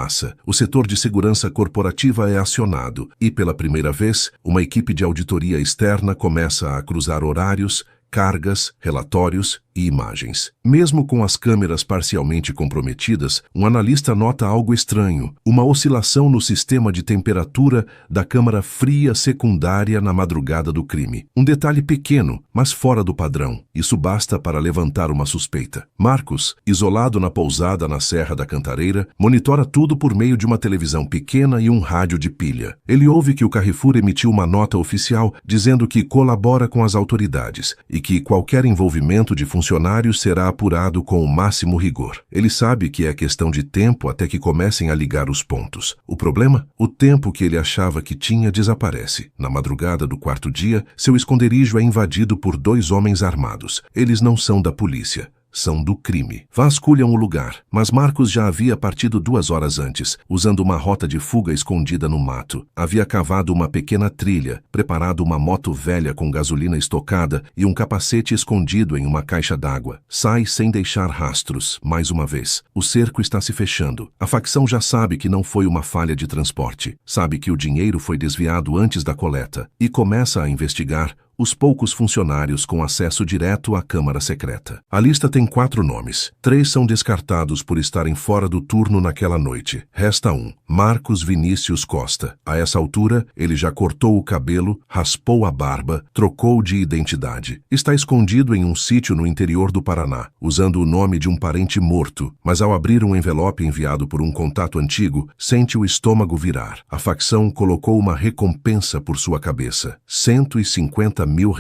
O setor de segurança corporativa é acionado e, pela primeira vez, uma equipe de auditoria externa começa a cruzar horários, cargas, relatórios e imagens. Mesmo com as câmeras parcialmente comprometidas, um analista nota algo estranho: uma oscilação no sistema de temperatura da câmara fria secundária na madrugada do crime. Um detalhe pequeno, mas fora do padrão. Isso basta para levantar uma suspeita. Marcos, isolado na pousada na Serra da Cantareira, monitora tudo por meio de uma televisão pequena e um rádio de pilha. Ele ouve que o Carrefour emitiu uma nota oficial dizendo que colabora com as autoridades e que qualquer envolvimento de funcionários será apurado com o máximo rigor. Ele sabe que é questão de tempo até que comecem a ligar os pontos. O problema? O tempo que ele achava que tinha desaparece. Na madrugada do 4º dia, seu esconderijo é invadido por 2 homens armados. Eles não são da polícia. São do crime. Vasculham o lugar, mas Marcos já havia partido 2 horas antes, usando uma rota de fuga escondida no mato. Havia cavado uma pequena trilha, preparado uma moto velha com gasolina estocada e um capacete escondido em uma caixa d'água. Sai sem deixar rastros, mais uma vez. O cerco está se fechando. A facção já sabe que não foi uma falha de transporte. Sabe que o dinheiro foi desviado antes da coleta e começa a investigar os poucos funcionários com acesso direto à Câmara Secreta. A lista tem 4 nomes. 3 são descartados por estarem fora do turno naquela noite. Resta um: Marcos Vinícius Costa. A essa altura, ele já cortou o cabelo, raspou a barba, trocou de identidade. Está escondido em um sítio no interior do Paraná, usando o nome de um parente morto, mas ao abrir um envelope enviado por um contato antigo, sente o estômago virar. A facção colocou uma recompensa por sua cabeça: R$150 mil,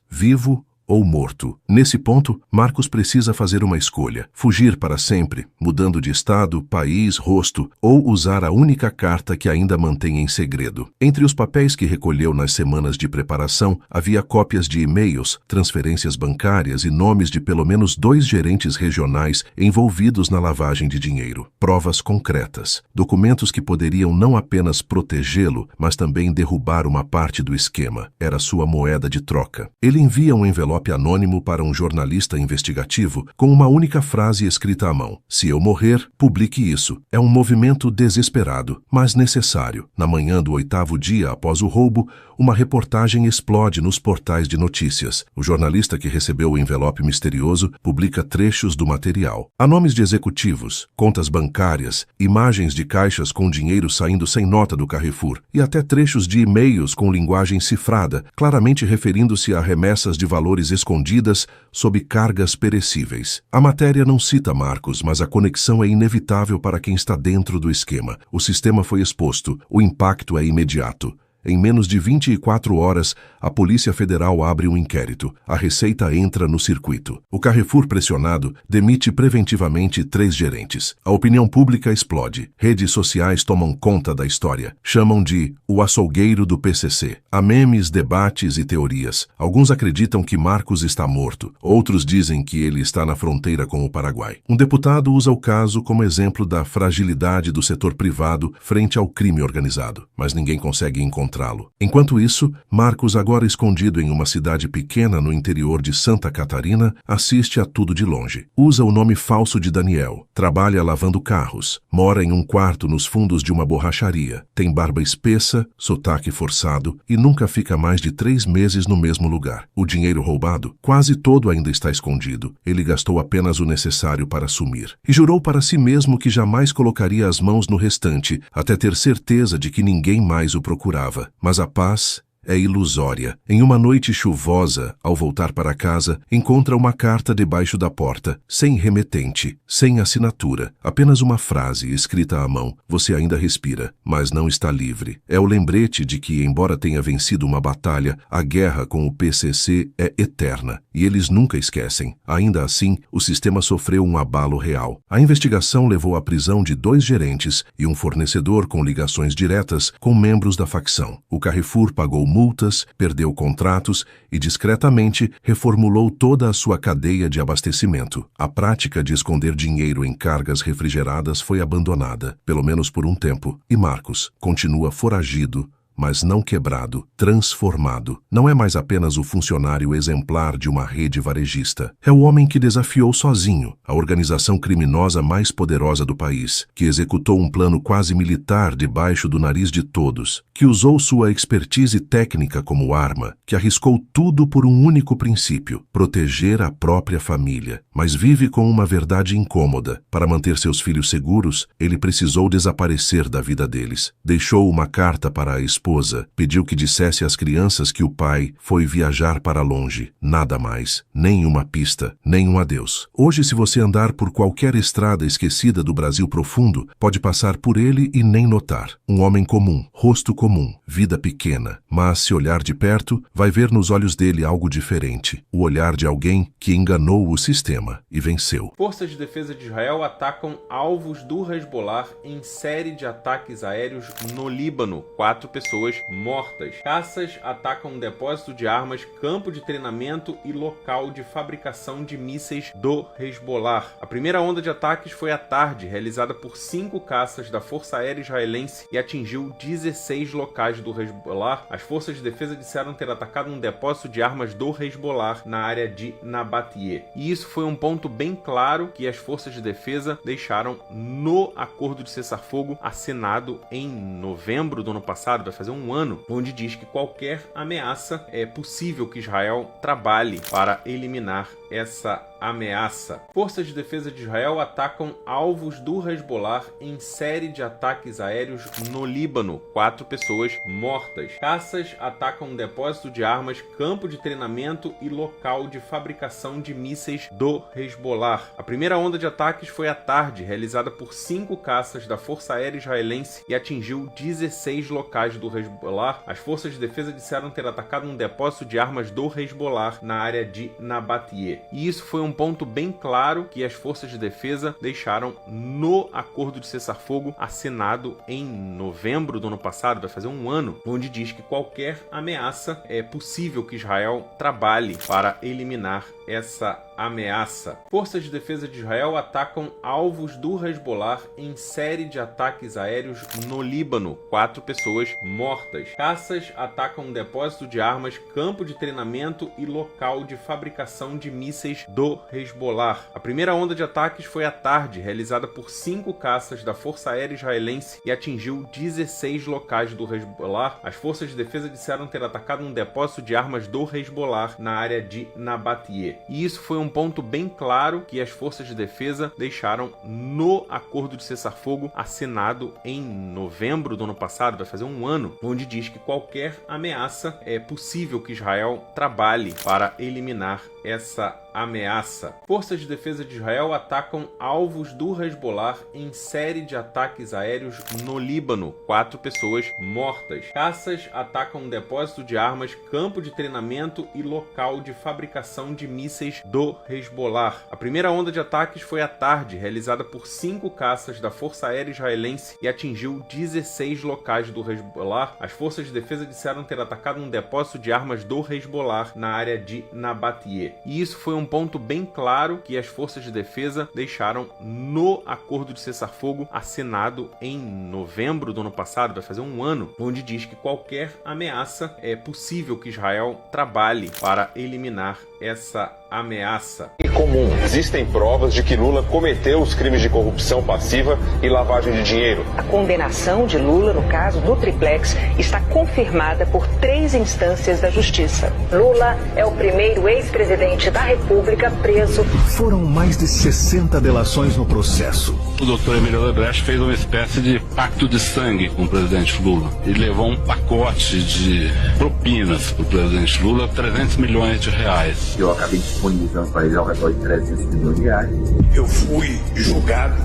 vivo ou morto. Nesse ponto, Marcos precisa fazer uma escolha: fugir para sempre, mudando de estado, país, rosto, ou usar a única carta que ainda mantém em segredo. Entre os papéis que recolheu nas semanas de preparação, havia cópias de e-mails, transferências bancárias e nomes de pelo menos 2 gerentes regionais envolvidos na lavagem de dinheiro. Provas concretas. Documentos que poderiam não apenas protegê-lo, mas também derrubar uma parte do esquema. Era sua moeda de troca. Ele envia um envelope envelope anônimo para um jornalista investigativo com uma única frase escrita à mão: "Se eu morrer, publique isso." É um movimento desesperado, mas necessário. Na manhã do 8º dia após o roubo, uma reportagem explode nos portais de notícias. O jornalista que recebeu o envelope misterioso publica trechos do material. Há nomes de executivos, contas bancárias, imagens de caixas com dinheiro saindo sem nota do Carrefour e até trechos de e-mails com linguagem cifrada, claramente referindo-se a remessas de valores escondidas sob cargas perecíveis. A matéria não cita Marcos, mas a conexão é inevitável para quem está dentro do esquema. O sistema foi exposto, o impacto é imediato. Em menos de 24 horas, a Polícia Federal abre um inquérito. A Receita entra no circuito. O Carrefour, pressionado, demite preventivamente 3 gerentes. A opinião pública explode. Redes sociais tomam conta da história. Chamam de o açougueiro do PCC. Há memes, debates e teorias. Alguns acreditam que Marcos está morto. Outros dizem que ele está na fronteira com o Paraguai. Um deputado usa o caso como exemplo da fragilidade do setor privado frente ao crime organizado. Mas ninguém consegue encontrá-lo. Enquanto isso, Marcos, agora escondido em uma cidade pequena no interior de Santa Catarina, assiste a tudo de longe. Usa o nome falso de Daniel, trabalha lavando carros, mora em um quarto nos fundos de uma borracharia, tem barba espessa, sotaque forçado e nunca fica mais de 3 meses no mesmo lugar. O dinheiro roubado, quase todo ainda está escondido. Ele gastou apenas o necessário para sumir. E jurou para si mesmo que jamais colocaria as mãos no restante, até ter certeza de que ninguém mais o procurava. Mas a paz é ilusória. Em uma noite chuvosa, ao voltar para casa, encontra uma carta debaixo da porta, sem remetente, sem assinatura, apenas uma frase escrita à mão: "Você ainda respira, mas não está livre." É o lembrete de que, embora tenha vencido uma batalha, a guerra com o PCC é eterna, e eles nunca esquecem. Ainda assim, o sistema sofreu um abalo real. A investigação levou à prisão de 2 gerentes e um fornecedor com ligações diretas com membros da facção. O Carrefour pagou multas, perdeu contratos e, discretamente, reformulou toda a sua cadeia de abastecimento. A prática de esconder dinheiro em cargas refrigeradas foi abandonada, pelo menos por um tempo, e Marcos continua foragido, mas não quebrado, transformado. Não é mais apenas o funcionário exemplar de uma rede varejista. É o homem que desafiou sozinho a organização criminosa mais poderosa do país, que executou um plano quase militar debaixo do nariz de todos, que usou sua expertise técnica como arma, que arriscou tudo por um único princípio: proteger a própria família. Mas vive com uma verdade incômoda. Para manter seus filhos seguros, ele precisou desaparecer da vida deles. Deixou uma carta para a esposa, pediu que dissesse às crianças que o pai foi viajar para longe. Nada mais, nem uma pista, nem um adeus. Hoje, se você andar por qualquer estrada esquecida do Brasil profundo, pode passar por ele e nem notar. Um homem comum, rosto comum, vida pequena. Mas, se olhar de perto, vai ver nos olhos dele algo diferente. O olhar de alguém que enganou o sistema e venceu. Forças de defesa de Israel atacam alvos do Hezbollah em série de ataques aéreos no Líbano. 4 pessoas mortas. Caças atacam um depósito de armas, campo de treinamento e local de fabricação de mísseis do Hezbollah. A primeira onda de ataques foi à tarde, realizada por 5 caças da Força Aérea Israelense e atingiu 16 locais do Hezbollah. As forças de defesa disseram ter atacado um depósito de armas do Hezbollah na área de Nabatie. E isso foi um ponto bem claro que as forças de defesa deixaram no acordo de cessar-fogo assinado em novembro do ano passado, vai fazer um ano, onde diz que qualquer ameaça é possível que Israel trabalhe para eliminar essa ameaça. Forças de defesa de Israel atacam alvos do Hezbollah em série de ataques aéreos no Líbano. 4 pessoas mortas. Caças atacam um depósito de armas, campo de treinamento e local de fabricação de mísseis do Hezbollah. A primeira onda de ataques foi à tarde, realizada por 5 caças da Força Aérea Israelense e atingiu 16 locais do Hezbollah. As forças de defesa disseram ter atacado um depósito de armas do Hezbollah na área de Nabatie. E isso foi um ponto bem claro que as forças de defesa deixaram no acordo de cessar-fogo assinado em novembro do ano passado, vai fazer um ano, onde diz que qualquer ameaça é possível que Israel trabalhe para eliminar essa ameaça. Forças de defesa de Israel atacam alvos do Hezbollah em série de ataques aéreos no Líbano. 4 pessoas mortas. Caças atacam um depósito de armas, campo de treinamento e local de fabricação de mísseis do Hezbollah. A primeira onda de ataques foi à tarde, realizada por 5 caças da Força Aérea Israelense e atingiu 16 locais do Hezbollah. As forças de defesa disseram ter atacado um depósito de armas do Hezbollah na área de Nabatie. E isso foi um ponto bem claro que as forças de defesa deixaram no acordo de cessar-fogo assinado em novembro do ano passado, vai fazer um ano, onde diz que qualquer ameaça é possível que Israel trabalhe para eliminar essa ameaça. Forças de defesa de Israel atacam alvos do Hezbollah em série de ataques aéreos no Líbano. 4 pessoas mortas. Caças atacam um depósito de armas, campo de treinamento e local de fabricação de mísseis do Hezbollah. A primeira onda de ataques foi à tarde, realizada por 5 caças da Força Aérea Israelense e atingiu 16 locais do Hezbollah. As forças de defesa disseram ter atacado um depósito de armas do Hezbollah na área de Nabatie. E isso foi um ponto bem claro que as forças de defesa deixaram no acordo de cessar-fogo assinado em novembro do ano passado, vai fazer um ano, onde diz que qualquer ameaça é possível que Israel trabalhe para eliminar essa ameaça. Em comum, existem provas de que Lula cometeu os crimes de corrupção passiva e lavagem de dinheiro. A condenação de Lula no caso do Triplex está confirmada por 3 instâncias da Justiça. Lula é o primeiro ex-presidente da República preso. Foram mais de 60 delações no processo. O doutor Emílio Odebrecht fez uma espécie de pacto de sangue com o presidente Lula. Ele levou um pacote de propinas para o presidente Lula, 300 milhões de reais. Eu acabei disponibilizando para ele ao redor de 300 milhões de reais. Eu fui julgado,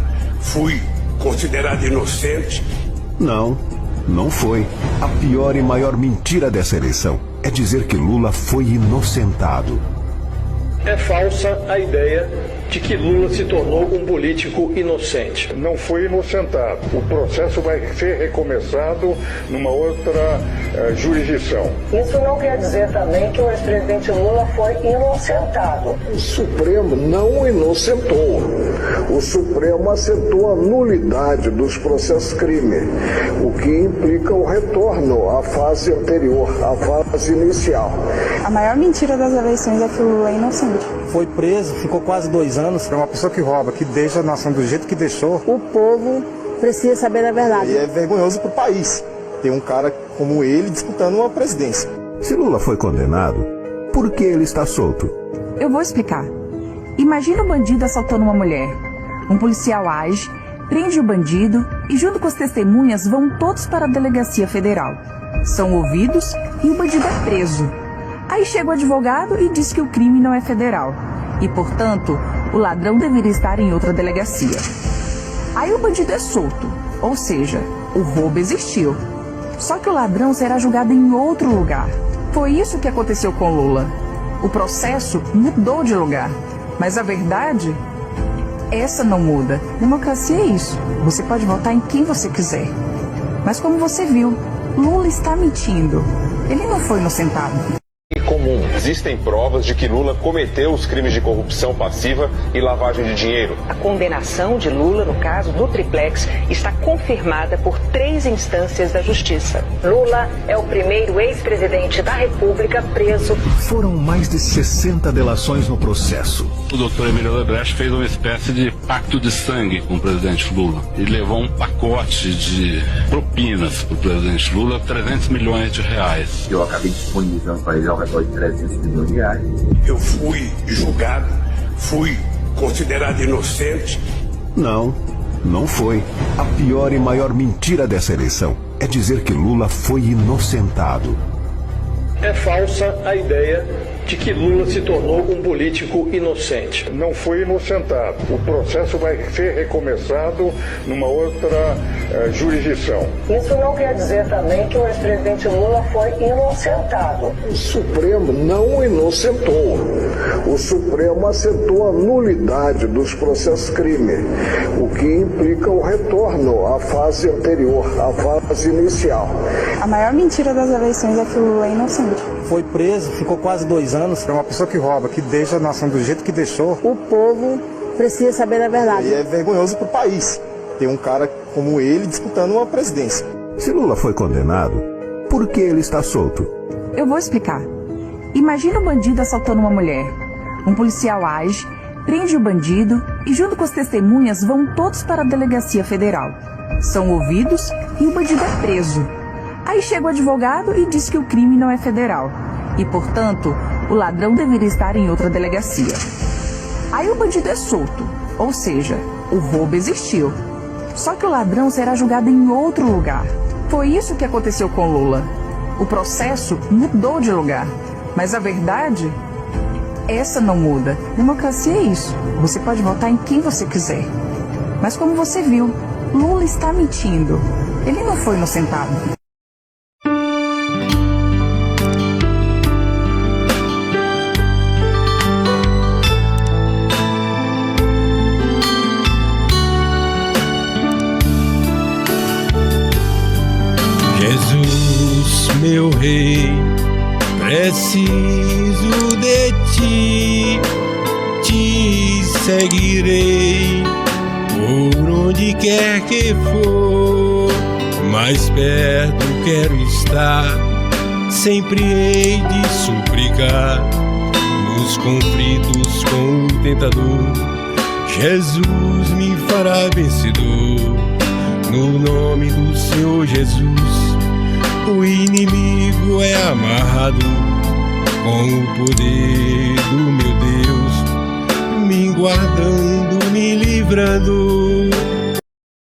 fui considerado inocente. Não foi. A pior e maior mentira dessa eleição é dizer que Lula foi inocentado. É falsa a ideia de que Lula se tornou um político inocente. Não foi inocentado. O processo vai ser recomeçado numa outra jurisdição. Isso não quer dizer também que o ex-presidente Lula foi inocentado. O Supremo não inocentou. O Supremo assentou a nulidade dos processos crime, o que implica o retorno à fase anterior, à fase inicial. A maior mentira das eleições é que o Lula é inocente. Foi preso, ficou quase 2 anos. É uma pessoa que rouba, que deixa a nação do jeito que deixou. O povo precisa saber da verdade. E é vergonhoso pro país ter um cara como ele disputando uma presidência. Se Lula foi condenado, por que ele está solto? Eu vou explicar. Imagina um bandido assaltando uma mulher. Um policial age, prende o bandido e junto com as testemunhas vão todos para a delegacia federal. São ouvidos e o bandido é preso. Aí chega o advogado e diz que o crime não é federal. E, portanto, o ladrão deveria estar em outra delegacia. Aí o bandido é solto, ou seja, o roubo existiu. Só que o ladrão será julgado em outro lugar. Foi isso que aconteceu com Lula. O processo mudou de lugar, mas a verdade, essa não muda. Democracia é isso. Você pode votar em quem você quiser. Mas como você viu, Lula está mentindo. Ele não foi inocentado. Comum. Existem provas de que Lula cometeu os crimes de corrupção passiva e lavagem de dinheiro. A condenação de Lula no caso do Triplex está confirmada por 3 instâncias da Justiça. Lula é o primeiro ex-presidente da República preso. Foram mais de 60 delações no processo. O doutor Emílio Odebrecht fez uma espécie de pacto de sangue com o presidente Lula. Ele levou um pacote de propinas para o presidente Lula, 300 milhões de reais. Eu acabei disponibilizando para ele ao redor de 300 milhões de reais. Eu fui julgado, fui considerado inocente. Não foi. A pior e maior mentira dessa eleição é dizer que Lula foi inocentado. É falsa a ideia de que Lula se tornou um político inocente. Não foi inocentado. O processo vai ser recomeçado numa outra jurisdição. Isso não quer dizer também que o ex-presidente Lula foi inocentado. O Supremo não inocentou. O Supremo assentou a nulidade dos processos crime, o que implica o retorno à fase anterior, à fase inicial. A maior mentira das eleições é que o Lula é inocente. Foi preso, ficou quase 2 anos. É uma pessoa que rouba, que deixa a nação do jeito que deixou. O povo precisa saber da verdade. E é vergonhoso pro país ter um cara como ele disputando uma presidência. Se Lula foi condenado, por que ele está solto? Eu vou explicar. Imagina um bandido assaltando uma mulher. Um policial age, prende o bandido e junto com as testemunhas vão todos para a delegacia federal. São ouvidos e o bandido é preso. Aí chega o advogado e diz que o crime não é federal e, portanto, o ladrão deveria estar em outra delegacia. Aí o bandido é solto, ou seja, o roubo existiu. Só que o ladrão será julgado em outro lugar. Foi isso que aconteceu com Lula. O processo mudou de lugar, mas a verdade, essa não muda. Democracia é isso. Você pode votar em quem você quiser. Mas como você viu, Lula está mentindo. Ele não foi inocentado. Jesus, meu rei, preciso de ti, te seguirei por onde quer que for, mais perto quero estar, sempre hei de suplicar, nos conflitos com o tentador, Jesus me fará vencedor, no nome do Senhor Jesus. O inimigo é amarrado com o poder do meu Deus, me guardando, me livrando.